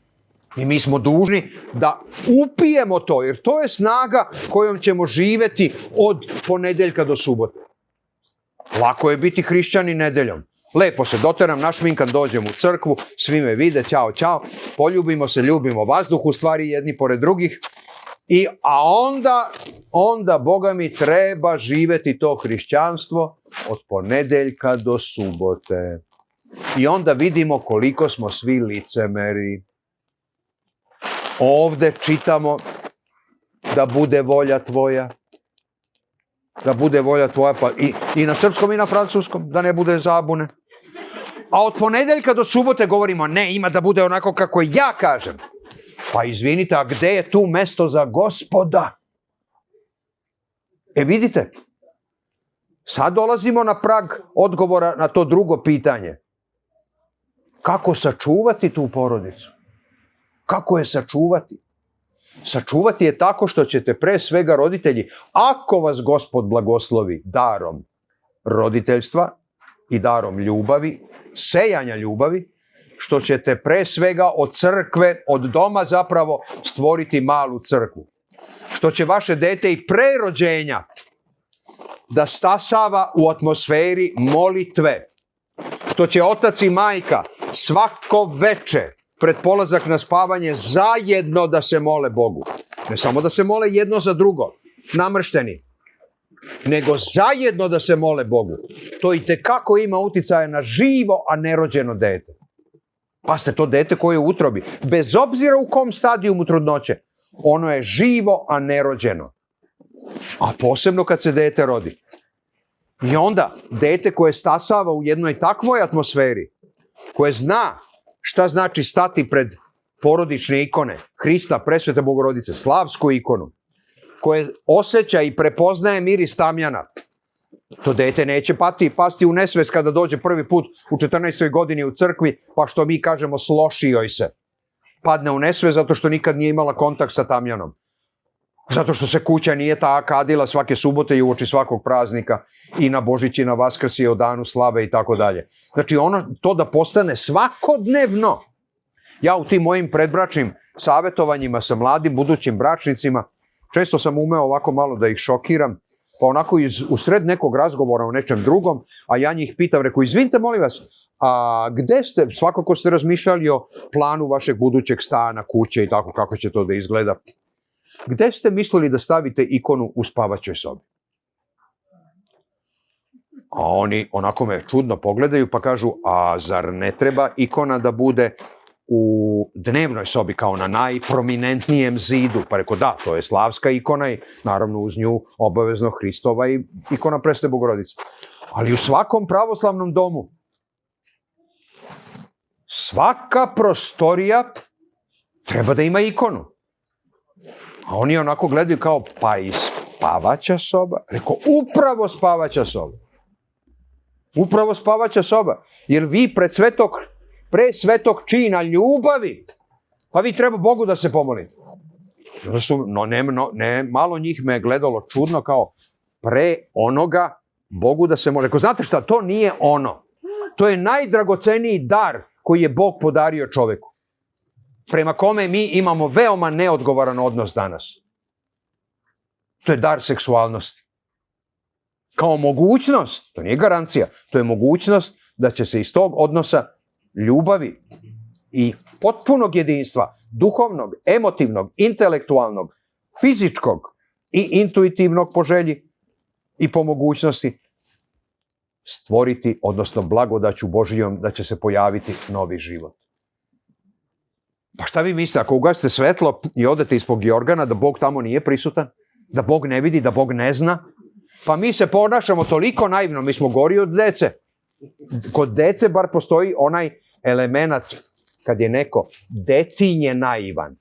I mi smo dužni da upijemo to, jer to je snaga kojom ćemo živjeti od ponedeljka do subote. Lako je biti hrišćanin nedeljom. Lepo se doteram, našminkan, dođem u crkvu, svi me vide, ćao, poljubimo se, ljubimo vazduh, u stvari jedni pored drugih. A onda, Boga mi, treba živjeti to hrišćanstvo od ponedeljka do subote. I onda vidimo koliko smo svi licemeri. Ovdje čitamo da bude volja tvoja. Da bude volja tvoja, pa i na srpskom i na francuskom, da ne bude zabune. A od ponedeljka do subote govorimo, ne, ima da bude onako kako ja kažem. Pa izvinite, a gde je tu mesto za Gospoda? Vidite, sad dolazimo na prag odgovora na to drugo pitanje. Kako sačuvati tu porodicu? Kako je sačuvati? Sačuvati je tako što ćete pre svega roditelji, ako vas Gospod blagoslovi darom roditeljstva i darom ljubavi, sejanja ljubavi, što ćete pre svega od crkve, od doma zapravo stvoriti malu crkvu. Što će vaše dete i pre rođenja da stasava u atmosferi molitve. Što će otac i majka svako veče pred polazak na spavanje zajedno da se mole Bogu. Ne samo da se mole jedno za drugo, namršteni, nego zajedno da se mole Bogu. To itekako ima uticaja na živo, a nerođeno dete. Pazite, to dete koje je u utrobi, bez obzira u kom stadijumu trudnoće, ono je živo, a nerođeno. A posebno kad se dete rodi. I onda, dete koje stasava u jednoj takvoj atmosferi, koje zna šta znači stati pred porodične ikone, Hrista, presvete Bogorodice, slavsku ikonu, koje osjeća i prepoznaje miris tamjana, to dete neće pasti u nesvest kada dođe prvi put u 14. godini u crkvi, pa što mi kažemo sloši joj se. Padne u nesvest zato što nikad nije imala kontakt sa tamjanom. Zato što se kuća nije kadila svake subote i uoči svakog praznika i na Božić i na Vaskrs i o danu slave i tako dalje. Znači to da postane svakodnevno. Ja u tim mojim predbračnim savjetovanjima sa mladim budućim bračnicima često sam umeo ovako malo da ih šokiram, pa onako usred nekog razgovora o nečem drugom, a ja njih pitam, rekao, izvinite molim vas, a gde ste, svakako ste razmišljali o planu vašeg budućeg stana, kuće i tako kako će to da izgleda. Gde ste mislili da stavite ikonu u spavaćoj sobi? A oni onako me čudno pogledaju pa kažu, a zar ne treba ikona da bude u dnevnoj sobi kao na najprominentnijem zidu. Pa rekao da, to je slavska ikona i naravno uz nju obavezno Hristova i ikona Presne Bogorodice. Ali u svakom pravoslavnom domu svaka prostorija treba da ima ikonu. A oni onako gledaju kao, pa i spavaća soba? Rekao, upravo spavaća soba. Upravo spavaća soba. Jer vi pre svetog čina ljubavi, pa vi treba Bogu da se pomolite. Malo njih me je gledalo čudno kao pre onoga Bogu da se moli. Rekao, znate šta, to nije ono. To je najdragoceniji dar koji je Bog podario čoveku. Prema kome mi imamo veoma neodgovoran odnos danas. To je dar seksualnosti. Kao mogućnost, to nije garancija, to je mogućnost da će se iz tog odnosa ljubavi i potpunog jedinstva, duhovnog, emotivnog, intelektualnog, fizičkog i intuitivnog po želji i po mogućnosti stvoriti, odnosno blagodaću Božijom da će se pojaviti novi život. Pa šta vi mislite, ako ugasite svetlo i odete ispod Jorgana, da Bog tamo nije prisutan? Da Bog ne vidi, da Bog ne zna? Pa mi se ponašamo toliko naivno, mi smo gori od dece. Kod dece bar postoji onaj element kad je neko detinje naivan.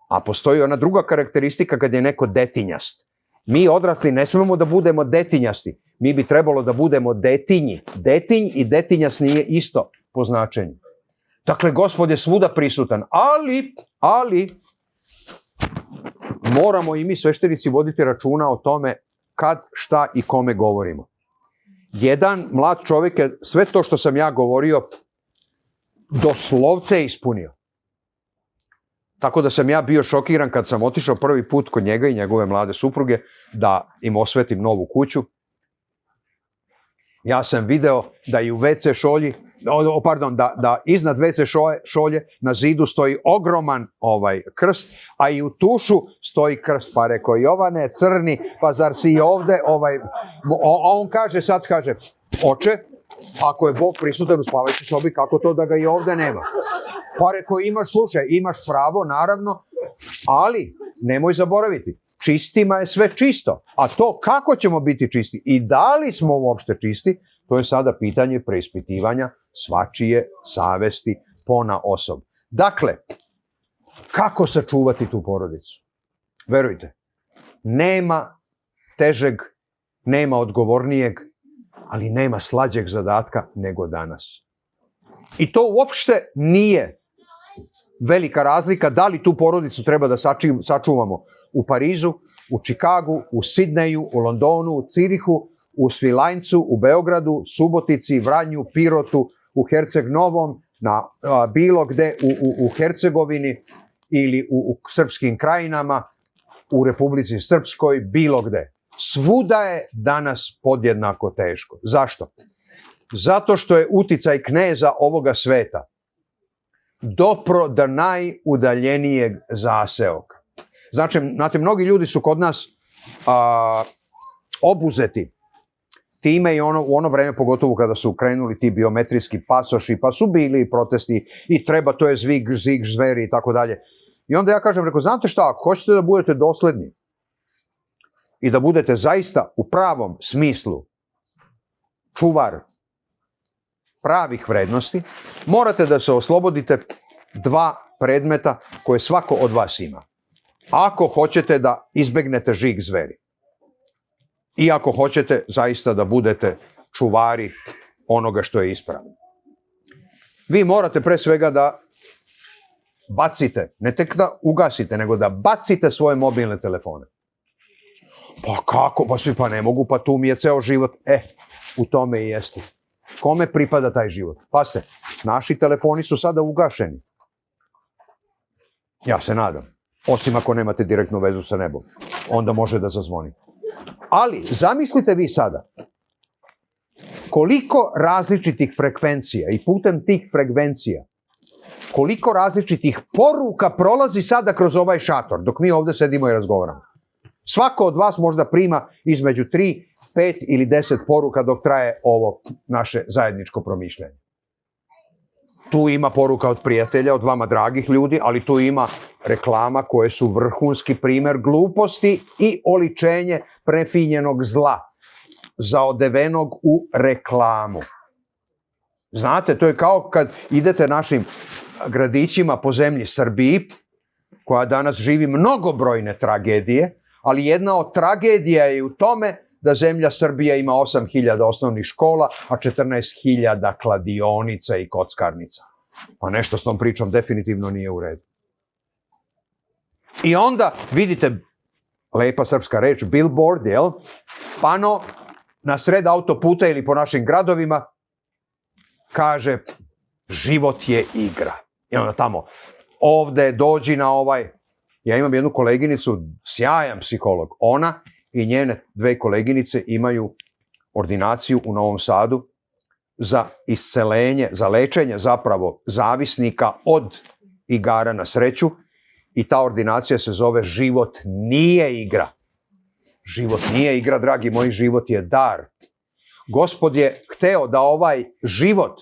A postoji ona druga karakteristika kad je neko detinjast. Mi odrasli ne smemo da budemo detinjasti. Mi bi trebalo da budemo detinji. Detinj i detinjast nije isto po značenju. Dakle, Gospod je svuda prisutan, ali moramo i mi sveštenici voditi računa o tome kad, šta i kome govorimo. Jedan mlad čovjek je sve to što sam ja govorio doslovce ispunio. Tako da sam ja bio šokiran kad sam otišao prvi put kod njega i njegove mlade supruge da im osvetim novu kuću. Ja sam video da i u WC šolji, da iznad WC šolje na zidu stoji ogroman krst, a i u tušu stoji krst. Pa rekao, Jovane, crni, pa zar si i ovde? A on kaže, oče, ako je Bog prisutan u spavajućoj sobi, kako to da ga i ovde nema? Pa rekao, imaš pravo, naravno, ali nemoj zaboraviti, čistima je sve čisto. A to kako ćemo biti čisti i da li smo uopšte čisti, to je sada pitanje preispitivanja svačije savesti ponaosob. Dakle, kako sačuvati tu porodicu? Verujte, nema težeg, nema odgovornijeg, ali nema slađeg zadatka nego danas. I to uopšte nije velika razlika da li tu porodicu treba da sačuvamo u Parizu, u Čikagu, u Sidneju, u Londonu, u Cirihu, u Svilajncu, u Beogradu, Subotici, Vranju, Pirotu, u Herceg Novom, bilo gde u Hercegovini ili u srpskim krajinama, u Republici Srpskoj, bilo gde. Svuda je danas podjednako teško. Zašto? Zato što je uticaj kneza ovoga sveta dopro do najudaljenijeg zaseoka. Znači, mnogi ljudi su kod nas obuzeti time i u ono vreme, pogotovo kada su krenuli ti biometrijski pasoši, pa su bili protesti i treba, to je zvig, zveri i tako dalje. I onda ja kažem, znate šta, ako hoćete da budete dosledni i da budete zaista u pravom smislu čuvar pravih vrednosti, morate da se oslobodite 2 predmeta koje svako od vas ima. Ako hoćete da izbegnete žig zveri. I ako hoćete zaista da budete čuvari onoga što je ispravno. Vi morate pre svega da bacite, ne tek da ugasite, nego da bacite svoje mobilne telefone. Pa kako? Pa ne mogu, pa tu mi je ceo život. U tome i jeste. Kome pripada taj život? Pazite, naši telefoni su sada ugašeni. Ja se nadam. Osim ako nemate direktnu vezu sa nebom. Onda može da zazvoni. Ali, zamislite vi sada, koliko različitih frekvencija i putem tih frekvencija, koliko različitih poruka prolazi sada kroz ovaj šator, dok mi ovde sedimo i razgovaramo. Svako od vas možda prima između 3, 5 ili 10 poruka dok traje ovo naše zajedničko promišljanje. Tu ima poruka od prijatelja, od vama dragih ljudi, ali tu ima reklama koje su vrhunski primjer gluposti i oličenje prefinjenog zla, zaodevenog u reklamu. Znate, to je kao kad idete našim gradićima po zemlji Srbiji, koja danas živi mnogobrojne tragedije, ali jedna od tragedija je u tome da zemlja Srbija ima 8.000 osnovnih škola, a 14.000 kladionica i kockarnica. Pa nešto s tom pričom definitivno nije u redu. I onda vidite, lepa srpska reč, billboard, jel? Pano na sred autoputa ili po našim gradovima kaže, život je igra. I onda tamo, ovde dođi na ovaj. Ja imam jednu koleginicu, sjajan psiholog. Ona i njene 2 koleginice imaju ordinaciju u Novom Sadu za iscelenje, za lečenje zapravo zavisnika od igara na sreću. I ta ordinacija se zove Život nije igra. Život nije igra, dragi moji, život je dar. Gospod je hteo da ovaj život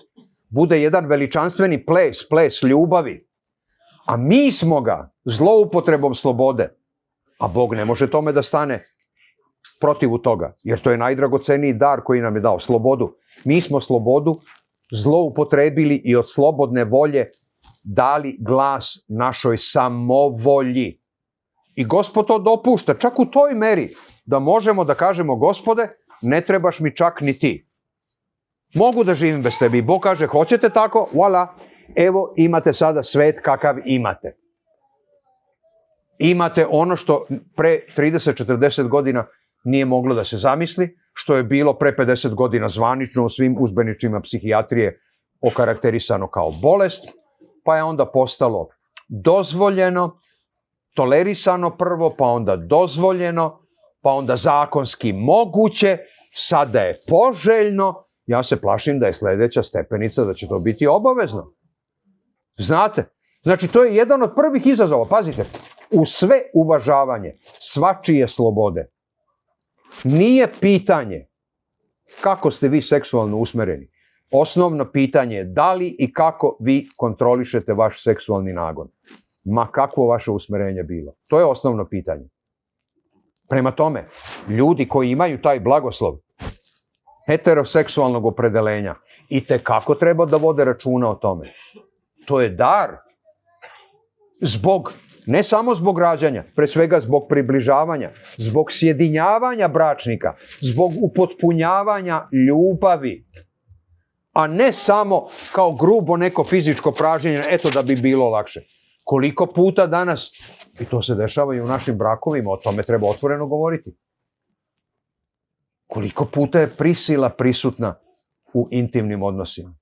bude jedan veličanstveni ples ljubavi. A mi smo ga zloupotrebom slobode. A Bog ne može tome da stane protiv toga, jer to je najdragoceniji dar koji nam je dao, slobodu. Mi smo slobodu zloupotrebili i od slobodne volje dali glas našoj samovolji. I Gospod to dopušta, čak u toj meri da možemo da kažemo, Gospode, ne trebaš mi čak ni ti. Mogu da živim bez tebi. I Bog kaže, hoćete tako? Voila, evo imate sada svet kakav imate. Imate ono što pre 30-40 godina nije moglo da se zamisli, što je bilo pre 50 godina zvanično u svim udžbenicima psihijatrije okarakterisano kao bolest, pa je onda postalo dozvoljeno, tolerisano prvo, pa onda dozvoljeno, pa onda zakonski moguće, sada je poželjno. Ja se plašim da je sljedeća stepenica da će to biti obavezno. Znate, znači to je jedan od prvih izazova. Pazite, u sve uvažavanje svačije slobode nije pitanje kako ste vi seksualno usmereni. Osnovno pitanje je da li i kako vi kontrolišete vaš seksualni nagon. Ma kakvo vaše usmerenje bilo. To je osnovno pitanje. Prema tome, ljudi koji imaju taj blagoslov heteroseksualnog opredeljenja itekako treba da vode računa o tome. To je dar. Ne samo zbog rađanja, pre svega zbog približavanja, zbog sjedinjavanja bračnika, zbog upotpunjavanja ljubavi, a ne samo kao grubo neko fizičko pražnjenje, eto da bi bilo lakše. Koliko puta danas, i to se dešava i u našim brakovima, o tome treba otvoreno govoriti, koliko puta je prisila prisutna u intimnim odnosima.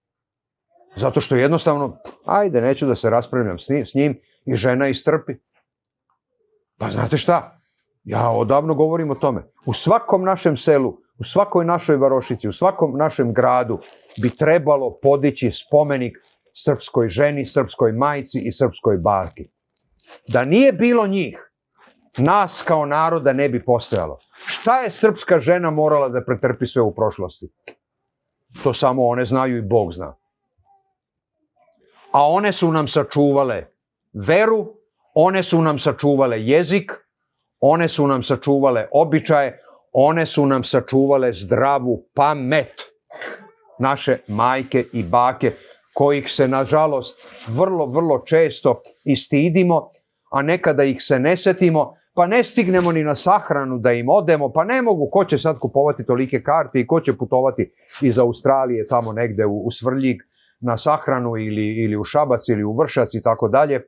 Zato što jednostavno, ajde, neću da se raspravljam s njim, i žena istrpi. Pa znate šta? Ja odavno govorim o tome. U svakom našem selu, u svakoj našoj varošici, u svakom našem gradu bi trebalo podići spomenik srpskoj ženi, srpskoj majci i srpskoj baki. Da nije bilo njih, nas kao naroda ne bi postojalo. Šta je srpska žena morala da pretrpi sve u prošlosti? To samo one znaju i Bog zna. A one su nam sačuvale veru, one su nam sačuvale jezik, one su nam sačuvale običaje, one su nam sačuvale zdravu pamet. Naše majke i bake, kojih se, nažalost, vrlo, vrlo često i stidimo, a nekada ih se ne setimo, pa ne stignemo ni na sahranu da im odemo, pa ne mogu, ko će sad kupovati tolike karte i ko će putovati iz Australije tamo negde u Svrljig na sahranu ili u Šabac ili u Vršac i tako dalje.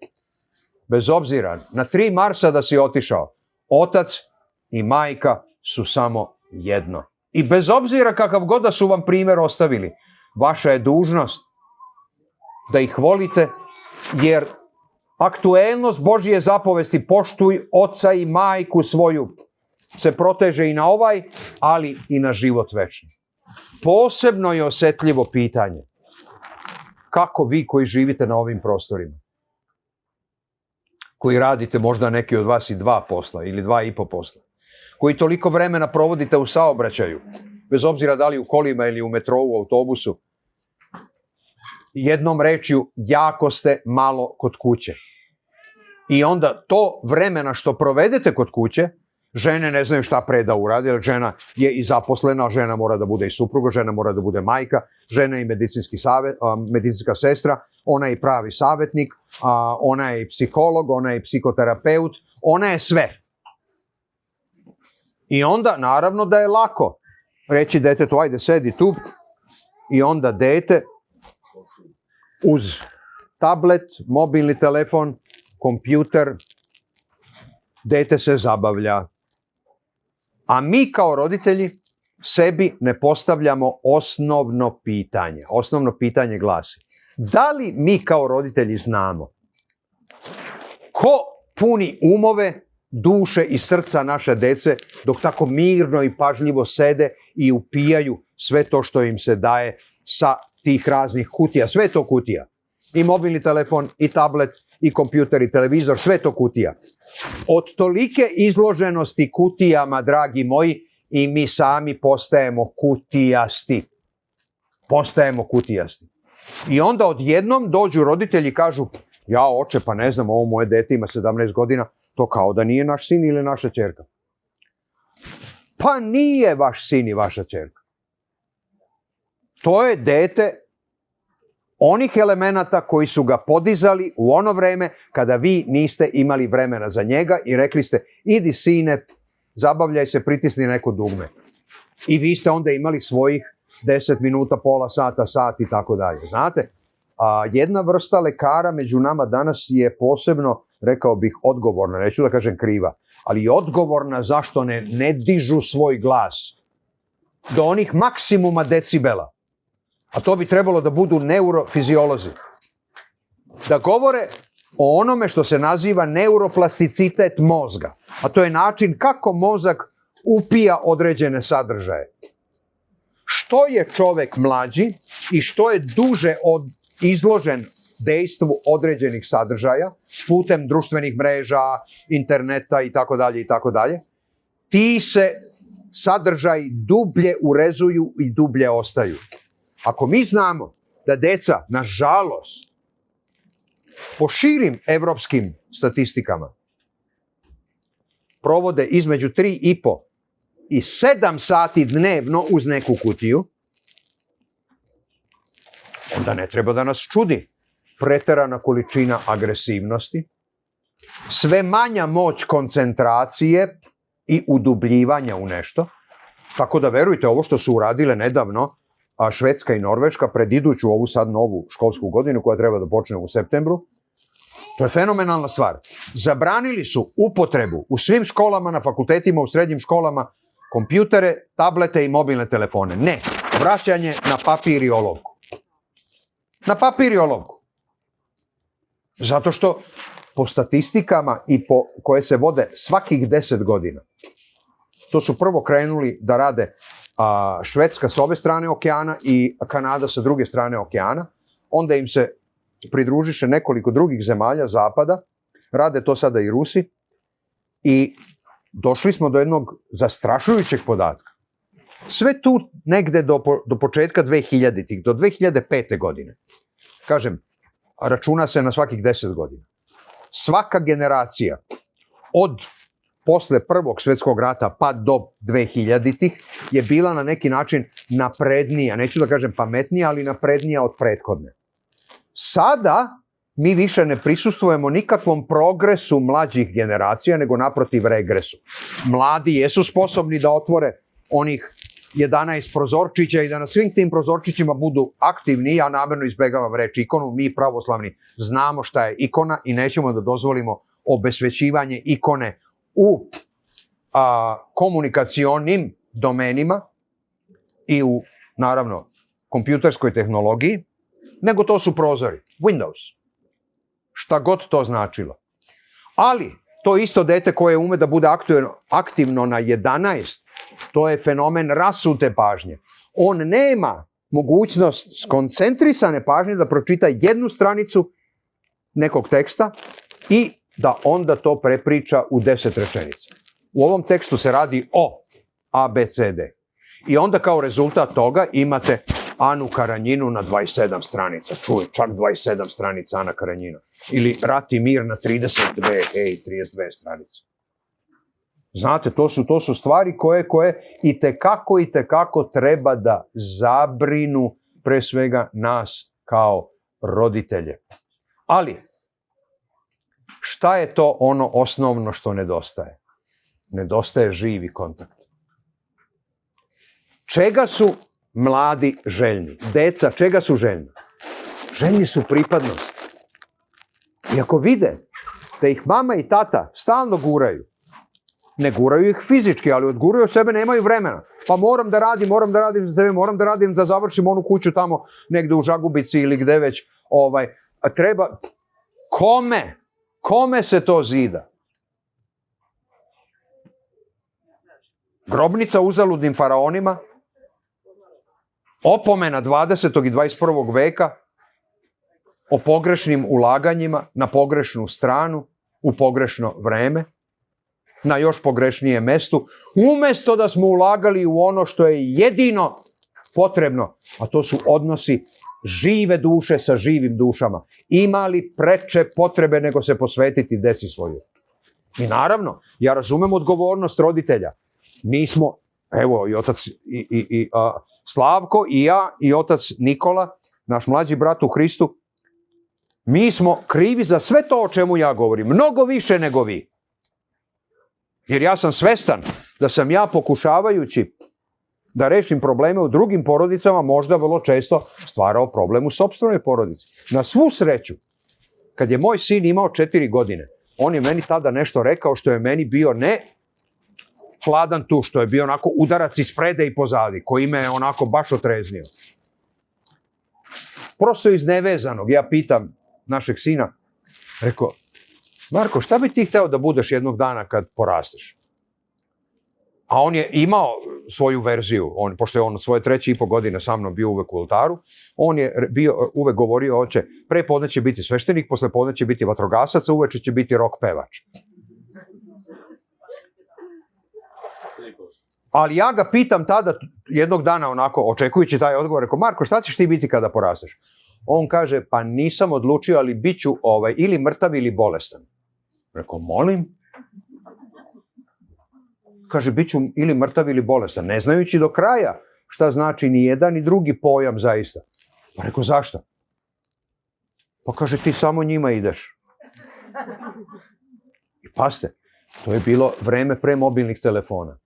Bez obzira, na 3 Marsa da si otišao, otac i majka su samo jedno. I bez obzira kakav god da su vam primjer ostavili, vaša je dužnost da ih volite, jer aktuelnost Božje zapovesti poštuj oca i majku svoju se proteže i na ovaj, ali i na život večni. Posebno je osetljivo pitanje kako vi koji živite na ovim prostorima, koji radite možda neki od vas i 2 posla ili 2,5 posla, koji toliko vremena provodite u saobraćaju, bez obzira da li u kolima ili u metrou, u autobusu, jednom rečju, jako ste malo kod kuće. I onda to vremena što provedete kod kuće, žene ne znaju šta pre da urade, jer žena je i zaposlena, žena mora da bude i supruga, žena mora da bude majka, žena je i medicinska sestra, ona je i pravi savjetnik, ona je i psiholog, ona je i psihoterapeut, ona je sve. I onda, naravno da je lako reći detetu, ajde sedi tu, i onda dete uz tablet, mobilni telefon, kompjuter, dete se zabavlja. A mi kao roditelji sebi ne postavljamo osnovno pitanje. Osnovno pitanje glasi: da li mi kao roditelji znamo ko puni umove, duše i srca naše dece dok tako mirno i pažljivo sede i upijaju sve to što im se daje sa tih raznih kutija? Sve to kutija. I mobilni telefon, i tablet, i kompjuter, i televizor, sve to kutija. Od tolike izloženosti kutijama, dragi moji, i mi sami postajemo kutijasti. Postajemo kutijasti. I onda odjednom dođu roditelji i kažu: ja, oče, pa ne znam, ovo moje dete ima 17 godina, to kao da nije naš sin ili naša ćerka. Pa nije vaš sin i vaša ćerka. To je dete onih elemenata koji su ga podizali u ono vreme kada vi niste imali vremena za njega i rekli ste: idi sine, zabavljaj se, pritisni neko dugme. I vi ste onda imali svojih 10 minuta, pola sata, sat i tako dalje. Znate, jedna vrsta lekara među nama danas je posebno, rekao bih, odgovorna, neću da kažem kriva, ali odgovorna zašto ne dižu svoj glas do onih maksimuma decibela. A to bi trebalo da budu neurofiziolozi. Da govore o onome što se naziva neuroplasticitet mozga. A to je način kako mozak upija određene sadržaje. Što je čovek mlađi i što je duže izložen dejstvu određenih sadržaja, putem društvenih mreža, interneta i tako dalje, ti se sadržaji dublje urezuju i dublje ostaju. Ako mi znamo da deca, nažalost, po širim evropskim statistikama provode između 3,5 i 7 sati dnevno uz neku kutiju, onda ne treba da nas čudi preterana količina agresivnosti, sve manja moć koncentracije i udubljivanja u nešto. Tako da verujte, ovo što su uradile nedavno Švedska i Norveška pred iduću ovu sad novu školsku godinu koja treba da počne u septembru, to je fenomenalna stvar. Zabranili su upotrebu u svim školama, na fakultetima, u srednjim školama, kompjutere, tablete i mobilne telefone. Ne, vraćanje na papir i olovku. Na papir i olovku. Zato što po statistikama i koje se vode svakih 10 godina, to su prvo krenuli da rade Švedska s ove strane okeana i Kanada sa druge strane okeana, onda im se pridružiše nekoliko drugih zemalja zapada, rade to sada i Rusi, i došli smo do jednog zastrašujućeg podatka. Sve tu negde do početka 2000-ih, do 2005. godine, kažem, računa se na svakih 10 godina. Svaka generacija od posle Prvog svjetskog rata pa do 2000-ih je bila na neki način naprednija, neću da kažem pametnija, ali naprednija od prethodne. Sada mi više ne prisustvujemo nikakvom progresu mlađih generacija, nego naprotiv regresu. Mladi jesu sposobni da otvore onih 11 prozorčića i da na svim tim prozorčićima budu aktivni. Ja namerno izbegavam reč ikonu, mi pravoslavni znamo šta je ikona i nećemo da dozvolimo obesvećivanje ikone u komunikacionim domenima i u, naravno, kompjuterskoj tehnologiji, nego to su prozori, Windows. Šta god to značilo. Ali, to isto dete koje ume da bude aktivno na 11, to je fenomen rasute pažnje. On nema mogućnost skoncentrisane pažnje da pročita jednu stranicu nekog teksta i da onda to prepriča u 10 rečenica. U ovom tekstu se radi o A, B, C, D. I onda kao rezultat toga imate Anu Karanjinu na 27 stranica. Čuj, čak 27 stranica Ana Karanjina. Ili Rat i mir na 32 stranice. Znate, to su stvari koje i tekako treba da zabrinu pre svega nas kao roditelje. Ali, šta je to ono osnovno što nedostaje? Nedostaje živi kontakt. Čega su mladi željni? Deca, čega su željni? Željni su pripadnost. I ako vide da ih mama i tata stalno guraju, ne guraju ih fizički, ali odguraju od sebe, nemaju vremena. Pa moram da radim za tebe, moram da radim da završim onu kuću tamo negde u Žagubici ili gde već. A treba... Kome se to zida? Grobnica uzaludnim faraonima, opomena 20. i 21. veka o pogrešnim ulaganjima na pogrešnu stranu, u pogrešno vreme, na još pogrešnijem mestu, umesto da smo ulagali u ono što je jedino potrebno, a to su odnosi žive duše sa živim dušama. Ima li preče potrebe nego se posvetiti deci svoju? I naravno, ja razumem odgovornost roditelja. Mi smo, evo i otac Slavko i ja i otac Nikola, naš mlađi brat u Hristu, mi smo krivi za sve to o čemu ja govorim, mnogo više nego vi. Jer ja sam svestan da sam ja pokušavajući da rešim probleme u drugim porodicama, možda vrlo često stvarao problem u sopstvenoj porodici. Na svu sreću, kad je moj sin imao 4 godine, on je meni tada nešto rekao što je meni bio ne hladan tu, što je bio onako udarac iz prede i pozadi, koji me je onako baš otreznio. Prosto iz nevezanog, ja pitam našeg sina, rekao, Marko, šta bi ti hteo da budeš jednog dana kad porasteš? A on je imao svoju verziju, pošto je on svoje 3,5 godine sa mnom bio uvek u oltaru, on je uvek govorio, oče, pre podne će biti sveštenik, posle podne će biti vatrogasac, a uveče će biti rock pevač. Ali ja ga pitam tada, jednog dana onako, očekujući taj odgovor, rekao, Marko, šta ćeš ti biti kada porasteš? On kaže, pa nisam odlučio, ali bit ću ili mrtav ili bolestan. Rekao, molim? Kaže, bit ću ili mrtav ili bolestan, ne znajući do kraja šta znači ni jedan ni drugi pojam zaista. Pa rekao, zašto? Pa kaže, ti samo njima ideš. I pazite, to je bilo vreme pre mobilnih telefona.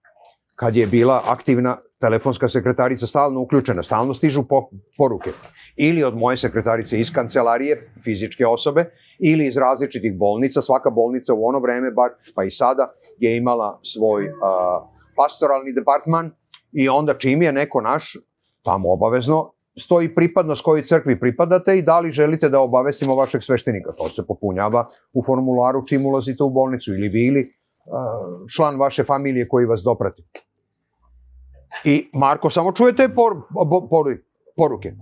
Kad je bila aktivna telefonska sekretarica stalno uključena, stalno stižu poruke. Ili od moje sekretarice iz kancelarije, fizičke osobe, ili iz različitih bolnica. Svaka bolnica u ono vreme, pa i sada, je imala svoj pastoralni departman i onda čim je neko naš, tamo obavezno stoji pripadnost kojoj crkvi pripadate i da li želite da obavestimo vašeg sveštenika. To se popunjava u formularu čim ulazite u bolnicu ili vi ili član vaše familije koji vas doprati. I Marko samo čuje te poruke.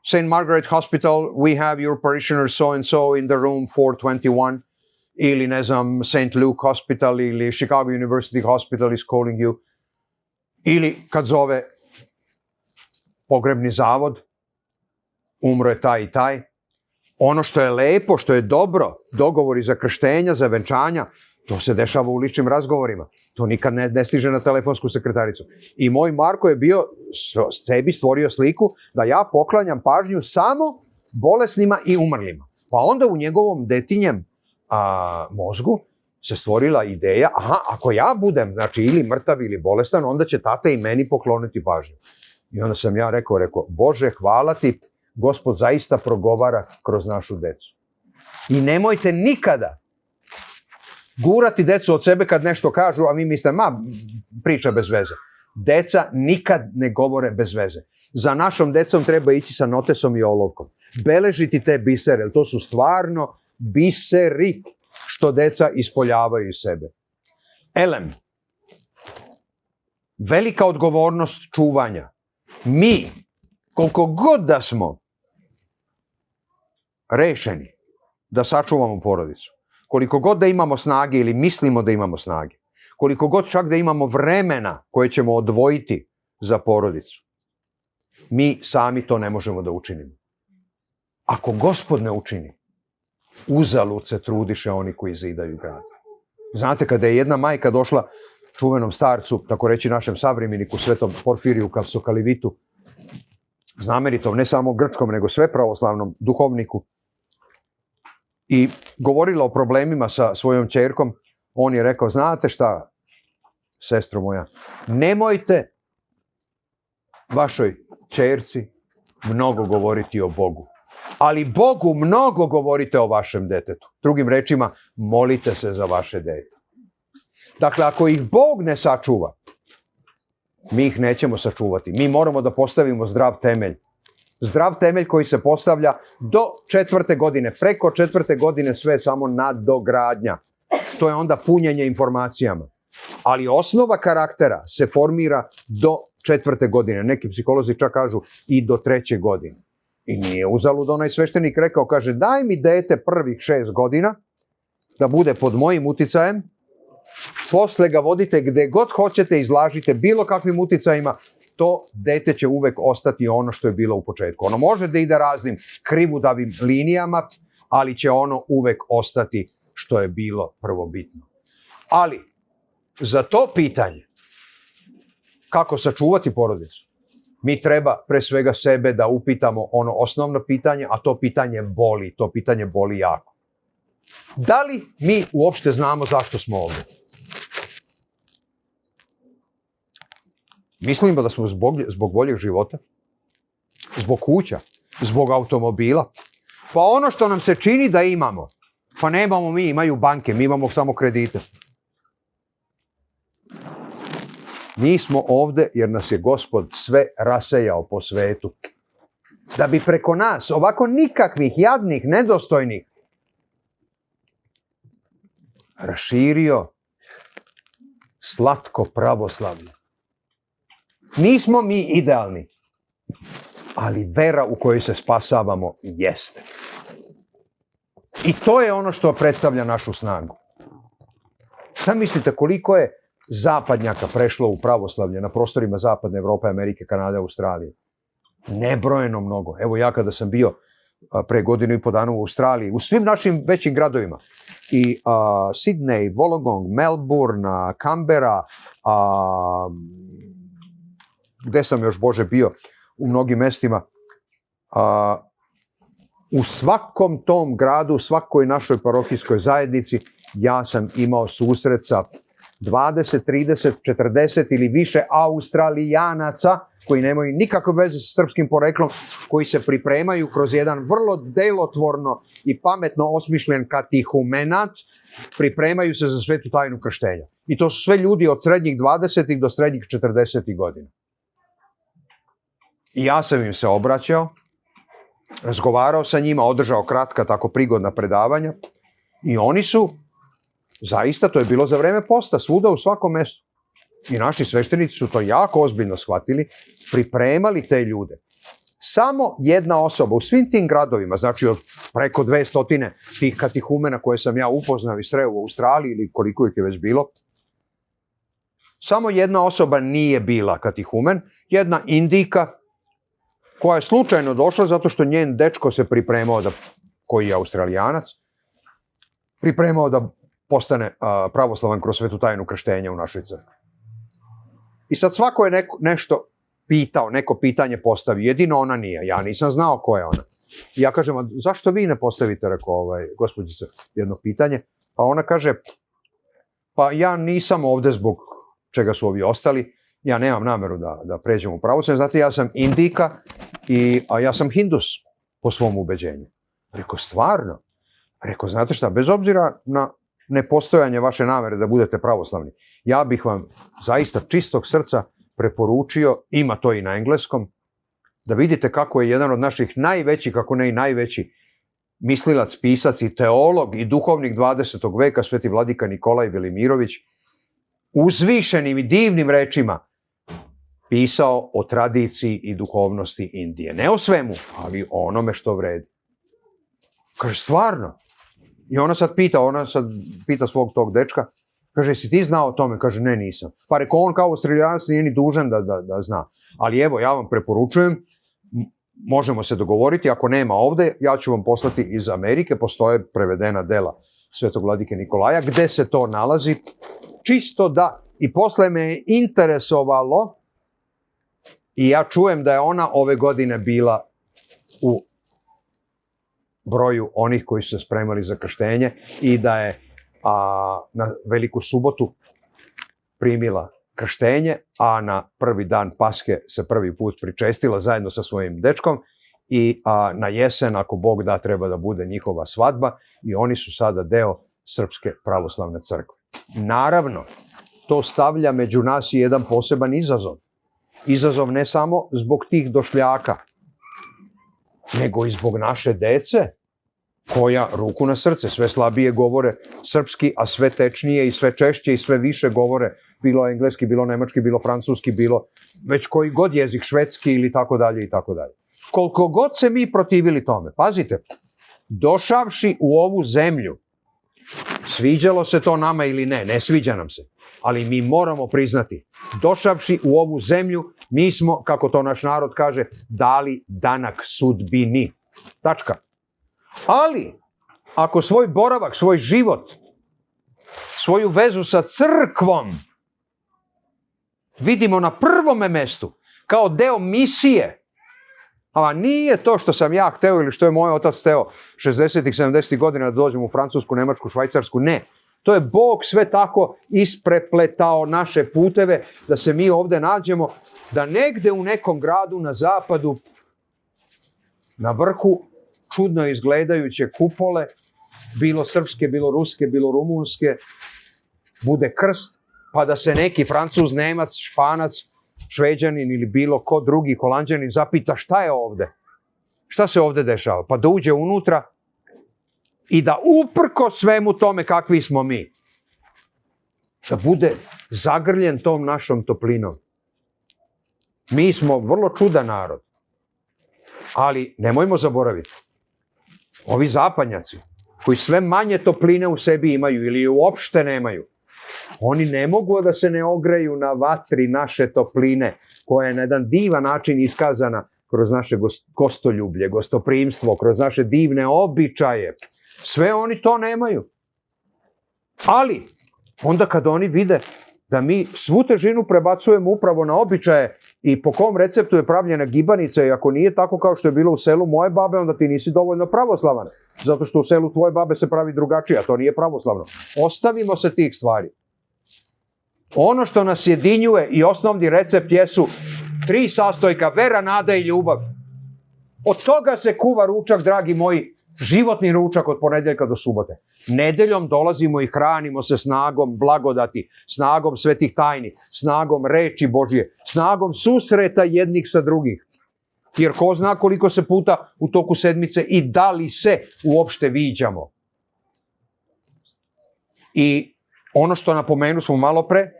St. Margaret Hospital, we have your parishioner so and so in the room 421. Ili, ne znam, St. Luke Hospital ili Chicago University Hospital is calling you. Ili kad zove pogrebni zavod, umro je taj i taj. Ono što je lepo, što je dobro, dogovori za krštenja, za venčanja, to se dešava u ličnim razgovorima. To nikad ne stiže na telefonsku sekretaricu. I moj Marko je bio, sebi stvorio sliku da ja poklanjam pažnju samo bolesnima i umrlima. Pa onda u njegovom detinjem mozgu se stvorila ideja, ako ja budem, znači ili mrtav ili bolestan, onda će tata i meni pokloniti pažnju. I onda sam ja rekao, Bože, hvala ti, Gospod zaista progovara kroz našu decu. I nemojte nikada gurati decu od sebe kad nešto kažu, a mi mislimo, priča bez veze. Deca nikad ne govore bez veze. Za našom decom treba ići sa notesom i olovkom. Beležiti te bisere, jer to su stvarno biseri što deca ispoljavaju iz sebe. Elem, velika odgovornost čuvanja. Mi, koliko god da smo rešeni da sačuvamo porodicu, koliko god da imamo snage ili mislimo da imamo snage, koliko god čak da imamo vremena koje ćemo odvojiti za porodicu, Mi sami to ne možemo da učinimo. Ako Gospod ne učini, uzalud se trudiše oni koji zidaju grad. Znate, kada je jedna majka došla čuvenom starcu, tako reći našem savremeniku, svetom Porfiriju Kapsokalivitu, znamenitom, ne samo grčkom, nego sve pravoslavnom duhovniku, i govorila o problemima sa svojom ćerkom, on je rekao, znate šta, sestro moja, nemojte vašoj ćerci mnogo govoriti o Bogu, ali Bogu mnogo govorite o vašem detetu. Drugim rečima, molite se za vaše dete. Dakle, ako ih Bog ne sačuva, mi ih nećemo sačuvati. Mi moramo da postavimo zdrav temelj. Zdrav temelj koji se postavlja do 4. godine. Preko 4. godine sve je samo nadogradnja. To je onda punjenje informacijama. Ali osnova karaktera se formira do 4. godine. Neki psiholozi čak kažu i do 3. godine. I nije uzalud onaj sveštenik rekao, kaže, daj mi dete prvih 6 godina da bude pod mojim uticajem, posle ga vodite gde god hoćete, izlažite bilo kakvim uticajima, to dete će uvek ostati ono što je bilo u početku. Ono može da ide raznim krivudavim linijama, ali će ono uvek ostati što je bilo prvobitno. Ali, za to pitanje, kako sačuvati porodicu, mi treba pre svega sebe da upitamo ono osnovno pitanje, a to pitanje boli jako. Da li mi uopšte znamo zašto smo ovdje? Mislimo da smo zbog boljeg života, zbog kuća, zbog automobila. Pa ono što nam se čini da imamo, pa nemamo mi, imaju banke, mi imamo samo kredite. Mi smo ovde jer nas je Gospod sve rasejao po svetu. Da bi preko nas, ovako nikakvih, jadnih, nedostojnih, raširio slatko pravoslavlje. Nismo mi idealni, ali vera u kojoj se spasavamo jeste. I to je ono što predstavlja našu snagu. Šta mislite koliko je zapadnjaka prešlo u pravoslavlje na prostorima Zapadne Evrope, Amerike, Kanade, Australije? Nebrojeno mnogo. Evo ja kada sam bio pre 1.5 godina u Australiji, u svim našim većim gradovima, i Sydney, Wollongong, Melbourne, Canberra, gde sam još Bože bio, u mnogim mestima, u svakom tom gradu, u svakoj našoj parohijskoj zajednici, ja sam imao susret sa 20, 30, 40 ili više Australijanaca koji nemaju nikakve veze sa srpskim poreklom, koji se pripremaju kroz jedan vrlo delotvorno i pametno osmišljen katihumenat, pripremaju se za svetu tajnu krštenja. I to su sve ljudi od srednjih 20 do srednjih 40 godina. I ja sam im se obraćao, razgovarao sa njima, održao kratka, tako prigodna predavanja, i oni su, zaista, to je bilo za vreme posta, svuda u svakom mestu. I naši sveštenici su to jako ozbiljno shvatili, pripremali te ljude. Samo jedna osoba u svim tim gradovima, znači od preko 200 tih katihumena koje sam ja upoznao i sreo u Australiji ili koliko ih je već bilo, samo jedna osoba nije bila katihumen, jedna Indijka koja je slučajno došla zato što njen dečko se pripremao da, koji je Australijanac, pripremao da postane pravoslavan kroz svetu tajnu krštenja u našoj crkvi. I sad svako je nešto pitao, neko pitanje postavi, jedino ona nije, ja nisam znao ko je ona. I ja kažem, zašto vi ne postavite, rekao gospođice, jedno pitanje? Pa ona kaže, pa ja nisam ovde zbog čega su ovi ostali, ja nemam nameru da pređem u pravoslavlje, znate, ja sam Indijka, a ja sam Hindus po svom ubeđenju. Rekao, stvarno? Rekao, znate šta, bez obzira na nepostojanje vaše namere da budete pravoslavni, ja bih vam zaista čistog srca preporučio, ima to i na engleskom, da vidite kako je jedan od naših najvećih, kako ne i najveći mislilac, pisac i teolog i duhovnik 20. veka, sveti vladika Nikolaj Velimirović, uzvišenim i divnim rečima pisao o tradiciji i duhovnosti Indije. Ne o svemu, ali o onome što vredi. Kaže, stvarno? I ona sad pita svog tog dečka, kaže, si ti znao o tome? Kaže, ne, nisam. Pa rekao, on kao Australijanac nije ni dužan da zna. Ali evo, ja vam preporučujem, možemo se dogovoriti, ako nema ovde, ja ću vam poslati iz Amerike, postoje prevedena dela Svetog vladike Nikolaja, gde se to nalazi, čisto da, i posle me je interesovalo, i ja čujem da je ona ove godine bila u broju onih koji su se spremali za krštenje i da je na Veliku subotu primila krštenje, a na prvi dan Paske se prvi put pričestila zajedno sa svojim dečkom i na jesen, ako Bog da, treba da bude njihova svadba i oni su sada deo Srpske pravoslavne crkve. Naravno, to stavlja među nas i jedan poseban izazov. Izazov ne samo zbog tih došljaka, nego i zbog naše dece, koja, ruku na srce, sve slabije govore srpski, a sve tečnije i sve češće i sve više govore, bilo engleski, bilo nemački, bilo francuski, bilo već koji god jezik, švedski ili tako dalje i tako dalje. Koliko god se mi protivili tome, pazite, došavši u ovu zemlju, sviđalo se to nama ili ne, ne sviđa nam se, ali mi moramo priznati, došavši u ovu zemlju, mi smo, kako to naš narod kaže, dali danak sudbini. Tačka. Ali, ako svoj boravak, svoj život, svoju vezu sa crkvom vidimo na prvome mestu, kao deo misije, a nije to što sam ja hteo ili što je moj otac hteo 60-ih, 70-ih godina da dođem u Francusku, Nemačku, Švajcarsku, ne. To je Bog sve tako isprepletao naše puteve da se mi ovde nađemo, da negde u nekom gradu na zapadu, na vrhu čudno izgledajuće kupole, bilo srpske, bilo ruske, bilo rumunske, bude krst, pa da se neki Francuz, Nemac, Španac, Šveđanin ili bilo ko drugi Holanđanin zapita šta je ovde? Šta se ovde dešava? Pa da uđe unutra i da uprko svemu tome kakvi smo mi, da bude zagrljen tom našom toplinom. Mi smo vrlo čudan narod, ali nemojmo zaboraviti, ovi zapadnjaci, koji sve manje topline u sebi imaju ili uopšte nemaju, oni ne mogu da se ne ogreju na vatri naše topline, koja je na jedan divan način iskazana kroz naše gostoljublje, gostoprimstvo, kroz naše divne običaje. Sve oni to nemaju. Ali, onda kad oni vide da mi svu težinu prebacujemo upravo na običaje i po kom receptu je pravljena gibanica i ako nije tako kao što je bilo u selu moje babe, onda ti nisi dovoljno pravoslavan. Zato što u selu tvoje babe se pravi drugačije, a to nije pravoslavno. Ostavimo se tih stvari. Ono što nas jedinjuje i osnovni recept jesu 3 sastojka, vera, nada i ljubav. Od toga se kuva ručak, dragi moji, životni ručak od ponedeljka do subote. Nedeljom dolazimo i hranimo se snagom blagodati, snagom svetih tajni, snagom reči Božje, snagom susreta jednih sa drugih. Jer ko zna koliko se puta u toku sedmice i da li se uopšte viđamo. I ono što napomenu smo malo pre,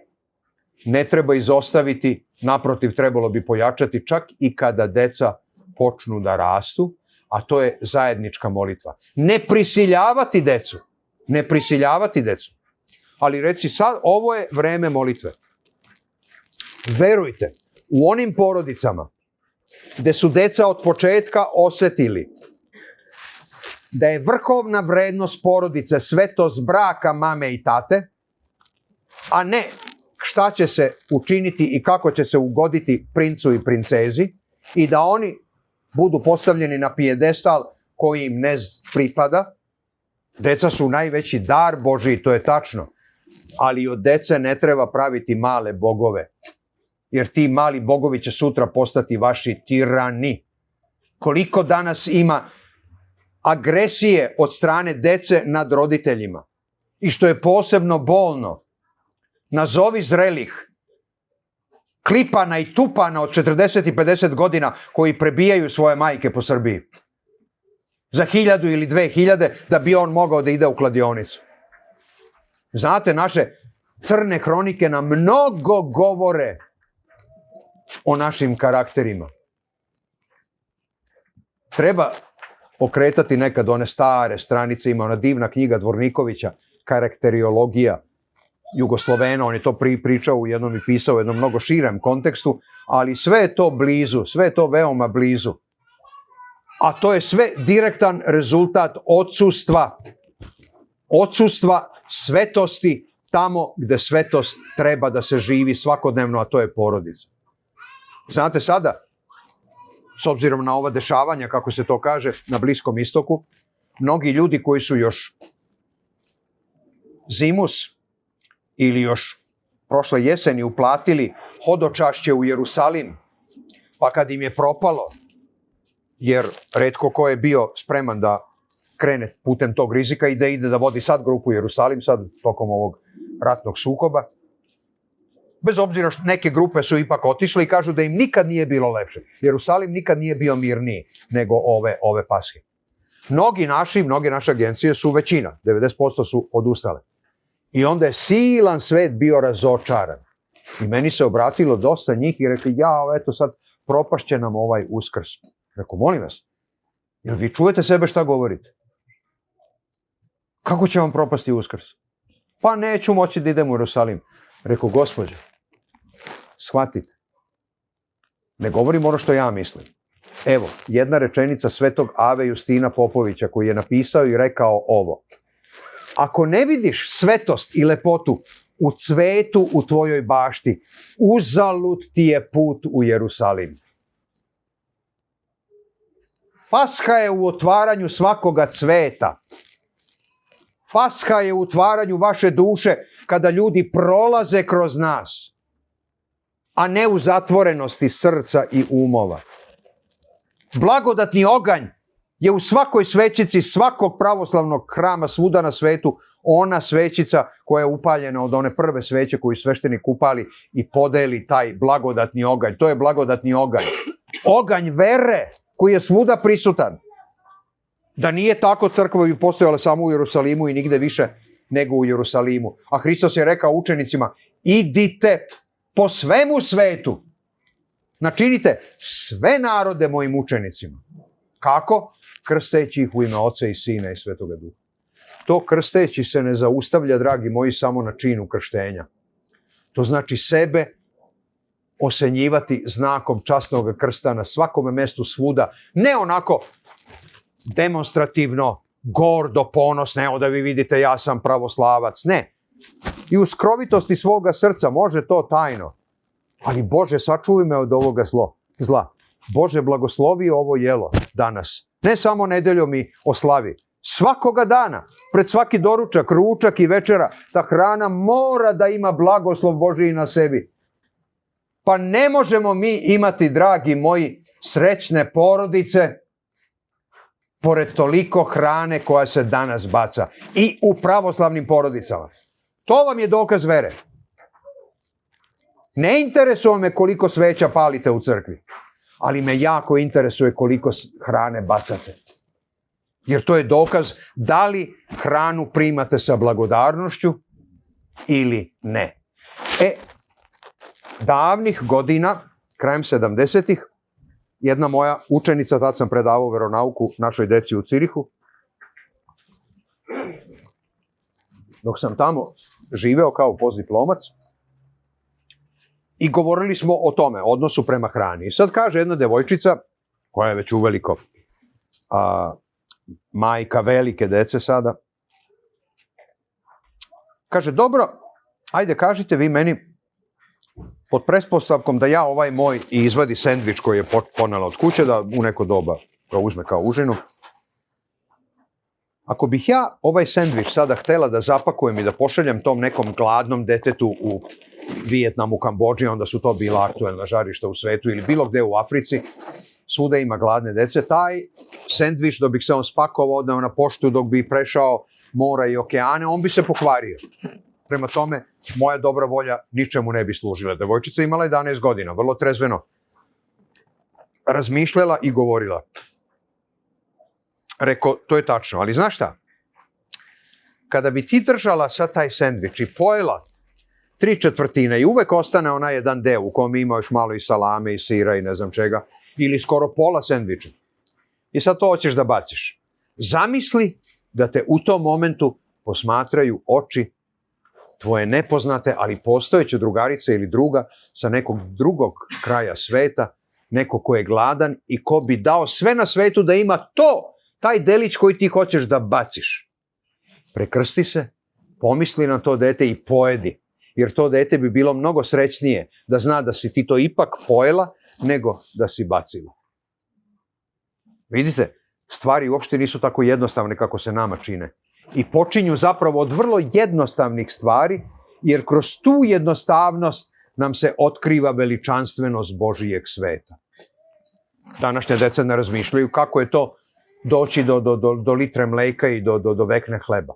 ne treba izostaviti, naprotiv trebalo bi pojačati čak i kada deca počnu da rastu, a to je zajednička molitva. Ne prisiljavati decu, ne prisiljavati decu, ali reci sad, ovo je vreme molitve. Verujte, u onim porodicama gde su deca od početka osetili da je vrhovna vrednost porodice svetost braka mame i tate, a ne šta će se učiniti i kako će se ugoditi princu i princezi i da oni budu postavljeni na pijedestal koji im ne pripada. Deca su najveći dar Božji, to je tačno, ali od dece ne treba praviti male bogove, jer ti mali bogovi će sutra postati vaši tirani. Koliko danas ima agresije od strane dece nad roditeljima i što je posebno bolno, nazovi zrelih, klipana i tupana od 40 i 50 godina koji prebijaju svoje majke po Srbiji. Za 1000 ili 2000 da bi on mogao da ide u kladionicu. Znate, naše crne hronike nam mnogo govore o našim karakterima. Treba okretati nekad one stare stranice, ima ona divna knjiga Dvornikovića, Karakteriologija. Jugoslovena, on je to pričao u jednom i pisao u jednom mnogo širem kontekstu, ali sve je to blizu, sve je to veoma blizu. A to je sve direktan rezultat odsustva svetosti tamo gde svetost treba da se živi svakodnevno, a to je porodica. Znate, sada, s obzirom na ova dešavanja, kako se to kaže, na Bliskom istoku, mnogi ljudi koji su još zimus ili još prošle jeseni uplatili hodočašće u Jerusalim, pa kad im je propalo, jer retko ko je bio spreman da krene putem tog rizika i da ide da vodi sad grupu u Jerusalim, sad tokom ovog ratnog sukoba, bez obzira što neke grupe su ipak otišle i kažu da im nikad nije bilo lepše. Jerusalim nikad nije bio mirniji nego ove Paske. Mnoge naše agencije su većina, 90% su odustale. I onda je silan svet bio razočaran. I meni se obratilo dosta njih i rekli, eto sad propašće nam ovaj Uskrs. Rekao, molim vas, jel vi čujete sebe šta govorite? Kako će vam propasti Uskrs? Pa neću moći da idem u Jerusalim. Rekao, gospođo, shvatite, ne govorim ono što ja mislim. Evo, jedna rečenica svetog Ave Justina Popovića koji je napisao i rekao ovo. Ako ne vidiš svetost i lepotu u cvetu u tvojoj bašti, uzalud ti je put u Jerusalim. Pasha je u otvaranju svakoga cveta. Pasha je u otvaranju vaše duše kada ljudi prolaze kroz nas, a ne u zatvorenosti srca i umova. Blagodatni oganj je u svakoj svećici svakog pravoslavnog hrama svuda na svetu ona svećica koja je upaljena od one prve sveće koju sveštenik upali i podeli taj blagodatni oganj. To je blagodatni oganj. Oganj vere koji je svuda prisutan. Da nije tako, crkva bi postojala samo u Jerusalimu i nigde više nego u Jerusalimu. A Hristos je rekao učenicima, idite po svemu svetu. Načinite sve narode mojim učenicima. Kako? Krsteći ih u ime Oca i Sina i Svetoga Duha. To krsteći se ne zaustavlja, dragi moji, samo na činu krštenja. To znači sebe osenjivati znakom časnog krsta na svakome mestu svuda. Ne onako demonstrativno, gordo, ponosno, evo da vi vidite ja sam pravoslavac. Ne. I u skrovitosti svoga srca može to tajno. Ali Bože, sačuvaj me od ovoga zla. Bože, blagoslovi ovo jelo danas. Ne samo nedeljom i oslavi. Svakoga dana, pred svaki doručak, ručak i večera, ta hrana mora da ima blagoslov Božiji na sebi. Pa ne možemo mi imati, dragi moji, srećne porodice pored toliko hrane koja se danas baca. I u pravoslavnim porodicama. To vam je dokaz vere. Ne interesuje me koliko sveća palite u crkvi, ali me jako interesuje koliko hrane bacate. Jer to je dokaz da li hranu primate sa blagodarnošću ili ne. Davnih godina, krajem 70-ih, jedna moja učenica, tad sam predavao veronauku našoj deci u Cirihu, dok sam tamo živeo kao postdiplomac, i govorili smo o tome, odnosu prema hrani. I sad kaže jedna devojčica, koja je već uveliko majka velike dece sada, kaže, dobro, ajde kažite vi meni, pod pretpostavkom da ja ovaj moj i izvadi sendvič koji je ponela od kuće, da u neko doba ga uzme kao užinu. Ako bih ja ovaj sendvič sada htela da zapakujem i da pošaljem tom nekom gladnom detetu u Vijetnamu, Kambodži, onda su to bila aktuelna žarišta u svetu, ili bilo gde u Africi, svuda ima gladne dece, taj sendvič, dok bih se on spakovao, odneo na poštu, dok bi prešao mora i okeane, on bi se pokvario. Prema tome, moja dobra volja ničemu ne bi služila. Devojčica imala 11 godina, vrlo trezveno razmišljala i govorila. Rekao, to je tačno, ali znaš šta? Kada bi ti držala sad taj sendvič i pojela 3/4 i uvek ostane onaj jedan deo u kom ima još malo i salame i sira i ne znam čega, ili skoro pola sendviča, i sad to hoćeš da baciš. Zamisli da te u tom momentu posmatraju oči tvoje nepoznate, ali postojeće drugarice ili druga sa nekog drugog kraja sveta, neko ko je gladan i ko bi dao sve na svetu da ima taj delić koji ti hoćeš da baciš. Prekrsti se, pomisli na to dete i pojedi, jer to dete bi bilo mnogo srećnije da zna da si ti to ipak pojela, nego da si bacila. Vidite, stvari uopšte nisu tako jednostavne kako se nama čine. I počinju zapravo od vrlo jednostavnih stvari, jer kroz tu jednostavnost nam se otkriva veličanstvenost Božijeg sveta. Današnja deca ne razmišljaju kako je to doći do litre mleka i do vekne hleba.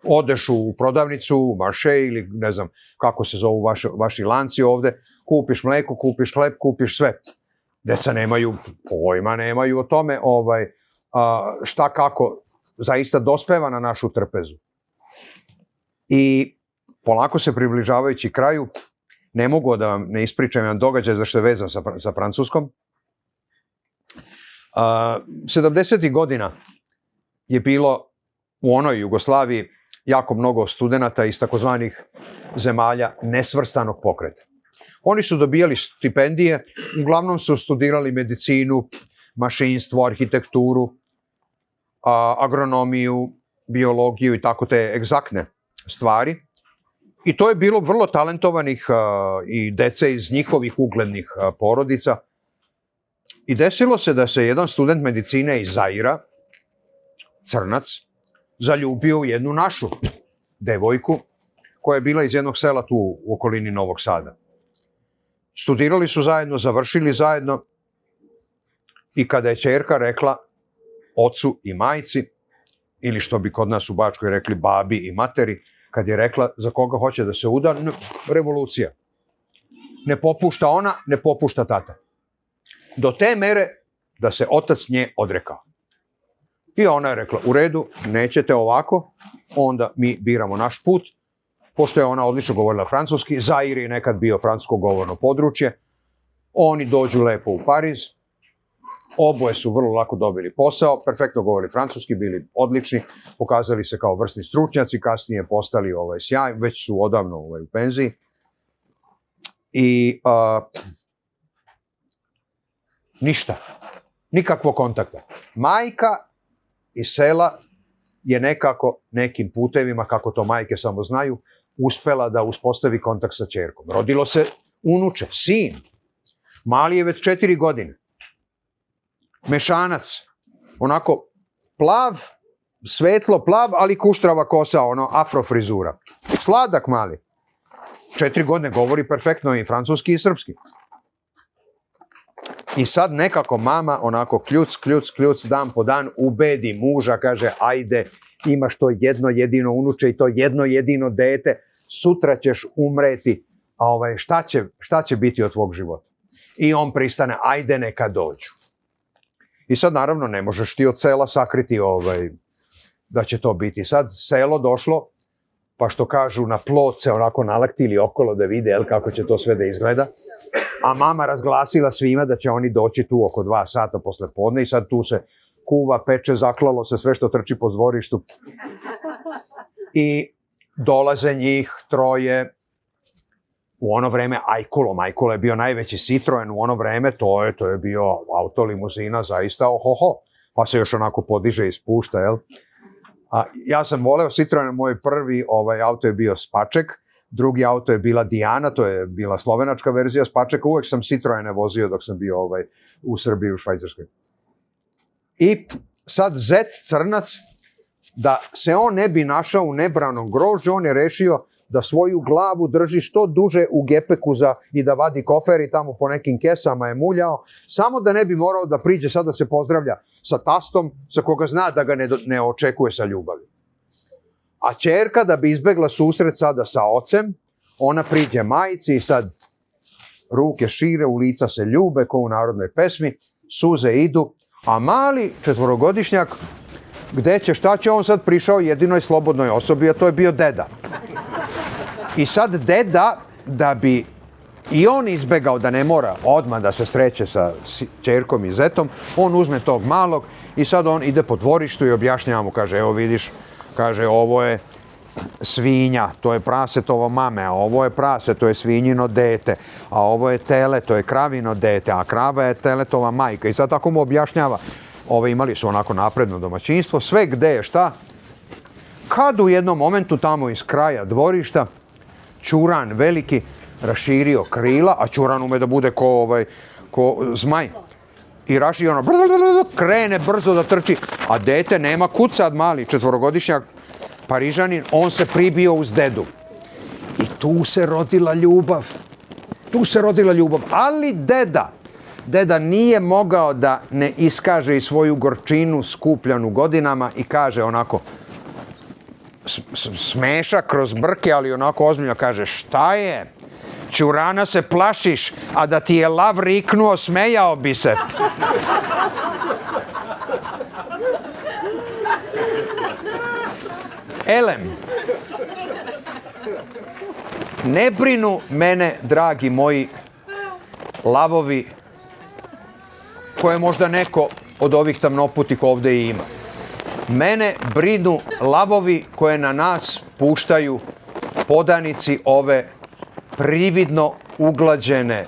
Odeš u prodavnicu, u marše ili ne znam kako se zovu vaši lanci ovde, kupiš mleko, kupiš hleb, kupiš sve. Deca nemaju pojma, nemaju o tome šta kako zaista dospeva na našu trpezu. I polako se približavajući kraju, ne mogu da vam ne ispričam jedan događaj zašto je vezan sa Francuskom. 70. godina je bilo u onoj Jugoslaviji jako mnogo studenata iz takozvanih zemalja nesvrstanog pokreta. Oni su dobijali stipendije, uglavnom su studirali medicinu, mašinstvo, arhitekturu, agronomiju, biologiju i tako te egzaktne stvari. I to je bilo vrlo talentovanih i dece iz njihovih uglednih porodica. I desilo se da se jedan student medicine iz Zaira, crnac, zaljubio u jednu našu devojku koja je bila iz jednog sela tu u okolini Novog Sada. Studirali su zajedno, završili zajedno i kada je ćerka rekla ocu i majci, ili što bi kod nas u Bačkoj rekli babi i materi, kad je rekla za koga hoće da se uda, revolucija. Ne popušta ona, ne popušta tata. Do te mere da se otac nje odrekao. I ona je rekla, u redu, nećete ovako, onda mi biramo naš put. Pošto je ona odlično govorila francuski, Zair je nekad bio francusko govorno područje, oni dođu lepo u Pariz, oboje su vrlo lako dobili posao, perfektno govorili francuski, bili odlični, pokazali se kao vrsni stručnjaci, kasnije postali sjaj, već su odavno u penziji. I ništa, nikakvog kontakta. Majka iz sela je nekako nekim putevima, kako to majke samo znaju, uspela da uspostavi kontakt sa ćerkom. Rodilo se unuče, sin. Mali je već 4 godine. Mešanac, onako plav, svetlo plav, ali kuštrava kosa, afrofrizura. Sladak mali. 4 godine govori perfektno i francuski i srpski. I sad nekako mama onako kljuc, dan po dan ubedi muža, kaže ajde, imaš to jedno jedino unuče i to jedno jedino dete, sutra ćeš umreti, a šta će biti od tvog života? I on pristane, ajde neka dođu. I sad naravno ne možeš ti od sela sakriti da će to biti. Sad selo došlo, pa što kažu na plot se onako nalaktili okolo da vide kako će to sve da izgleda. A mama razglasila svima da će oni doći tu oko 2 sata posle podne i sad tu se kuva, peče, zaklalo se sve što trči po dvorištu. I dolaze njih 3 u ono vreme Ajkulom. Ajkula je bio najveći Citroen u ono vreme, to je bio auto limuzina, zaista ohoho. Pa se još onako podiže i spušta, jel? Ja sam voleo Citroen, moj prvi auto je bio Spaček, drugi auto je bila Dijana, to je bila slovenačka verzija Spačeka, uvek sam Citroene vozio dok sam bio u Srbiji, u Švajcarskoj. I sad Zet, crnac, da se on ne bi našao u nebranom grožđu, on je rešio da svoju glavu drži što duže u gepeku i da vadi kofer i tamo po nekim kesama je muljao, samo da ne bi morao da priđe sad da se pozdravlja sa tastom, sa koga zna da ga ne očekuje sa ljubavi. A ćerka, da bi izbegla susret sada sa ocem, ona priđe majici i sad ruke šire, u lica se ljube, ko u narodnoj pesmi, suze idu, a mali 4-godišnjak, gde će, šta će, on sad prišao jedinoj slobodnoj osobi, a to je bio deda. I sad deda, da bi i on izbegao da ne mora odmah da se sreće sa ćerkom i zetom, on uzme tog malog i sad on ide po dvorištu i objašnjava mu, kaže, evo vidiš, kaže, ovo je svinja, to je prasetovo mame, a ovo je prase, to je svinjino dete, a ovo je tele, to je kravino dete, a krava je teletova majka. I sad tako mu objašnjava, imali su onako napredno domaćinstvo, sve gde je šta, kad u jednom momentu tamo iz kraja dvorišta ćuran veliki raširio krila, a ćuran ume da bude ko zmaj. I raši ono, krene brzo da trči, a dete nema kucad mali, 4-godišnjak Parižanin, on se pribio uz dedu. I tu se rodila ljubav. Ali deda nije mogao da ne iskaže i svoju gorčinu skupljanu godinama i kaže onako, smeša kroz brke, ali onako ozbiljno kaže, šta je? Ćurana se plašiš, a da ti je lav riknuo, smejao bi se. Elem, ne brinu mene, dragi moji, lavovi koje možda neko od ovih tamnoputih ovdje i ima. Mene brinu lavovi koje na nas puštaju podanici ove prividno uglađene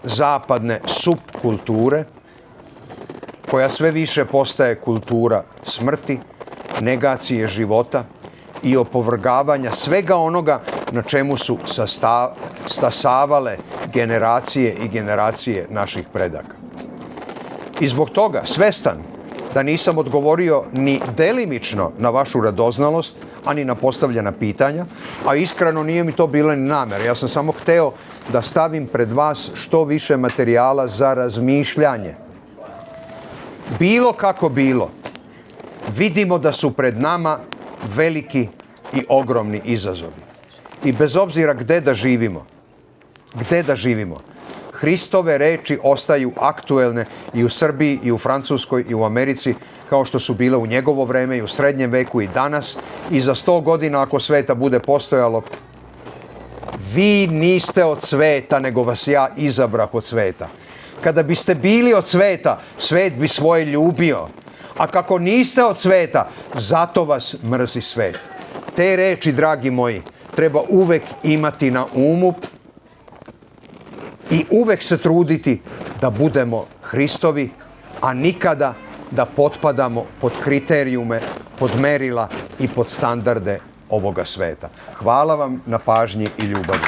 zapadne subkulture, koja sve više postaje kultura smrti, negacije života i opovrgavanja svega onoga na čemu su stasavale generacije i generacije naših predaka. I zbog toga, svestan da nisam odgovorio ni delimično na vašu radoznalost, ani na postavljena pitanja, a iskreno nije mi to bila ni namera. Ja sam samo hteo da stavim pred vas što više materijala za razmišljanje. Bilo kako bilo, vidimo da su pred nama veliki i ogromni izazovi. I bez obzira gde da živimo, Hristove reči ostaju aktuelne i u Srbiji, i u Francuskoj, i u Americi, kao što su bile u njegovo vreme i u srednjem veku i danas. I za 100 godina, ako sveta bude postojalo, vi niste od sveta, nego vas ja izabrah od sveta. Kada biste bili od sveta, svet bi svoje ljubio. A kako niste od sveta, zato vas mrzi svet. Te reči, dragi moji, treba uvek imati na umu i uvek se truditi da budemo Hristovi, a nikada da potpadamo pod kriterijume, pod merila i pod standarde ovoga sveta. Hvala vam na pažnji i ljubavi.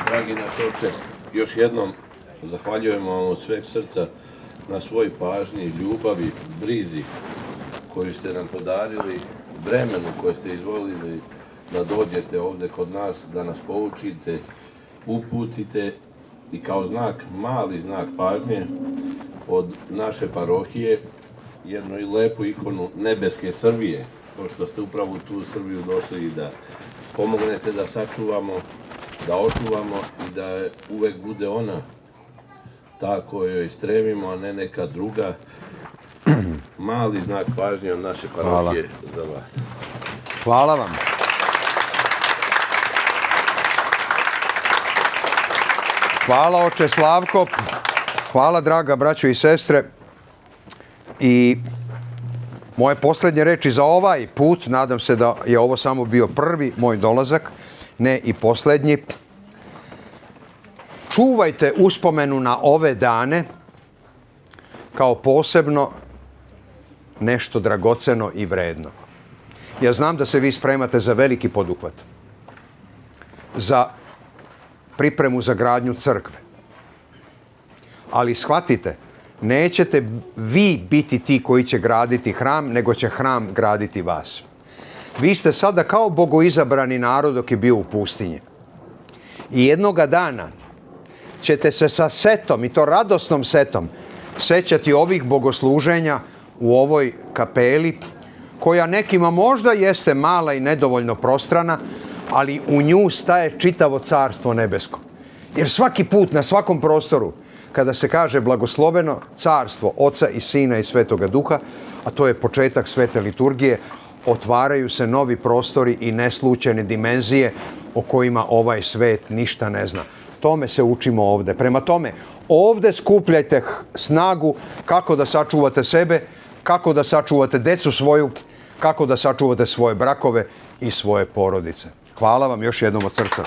Dragi naš oče, još jednom zahvaljujemo vam od sveg srca na svoj pažnji, ljubavi, brizi koju ste nam podarili, vremenu koje ste izvolili da dođete ovdje kod nas, da nas poučite, uputite i kao znak, mali znak pažnje od naše parohije, jednu lepu ikonu nebeske Srbije, pošto ste upravo tu Srbiju došli da pomognete da sačuvamo, da očuvamo i da uvek bude ona ta kojoj stremimo, a ne neka druga. Mali znak pažnje od naše parohije za vas. Hvala vam. Hvala oče Slavko, hvala draga braćo i sestre. I moje posljednje reči za ovaj put, nadam se da je ovo samo bio prvi moj dolazak, ne i posljednji. Čuvajte uspomenu na ove dane kao posebno nešto dragoceno i vredno. Ja znam da se vi spremate za veliki poduhvat, za pripremu za gradnju crkve. Ali shvatite, nećete vi biti ti koji će graditi hram, nego će hram graditi vas. Vi ste sada kao bogoizabrani narod dok je bio u pustinji. I jednoga dana ćete se sa setom, i to radosnom setom, sećati ovih bogosluženja u ovoj kapeli, koja nekima možda jeste mala i nedovoljno prostrana, ali u nju staje čitavo carstvo nebesko. Jer svaki put, na svakom prostoru, kada se kaže blagosloveno carstvo Oca i Sina i Svetoga Duha, a to je početak svete liturgije, otvaraju se novi prostori i neslućene dimenzije o kojima ovaj svet ništa ne zna. Tome se učimo ovde. Prema tome, ovde skupljajte snagu kako da sačuvate sebe, kako da sačuvate decu svoju, kako da sačuvate svoje brakove i svoje porodice. Hvala vam još jednom od srca.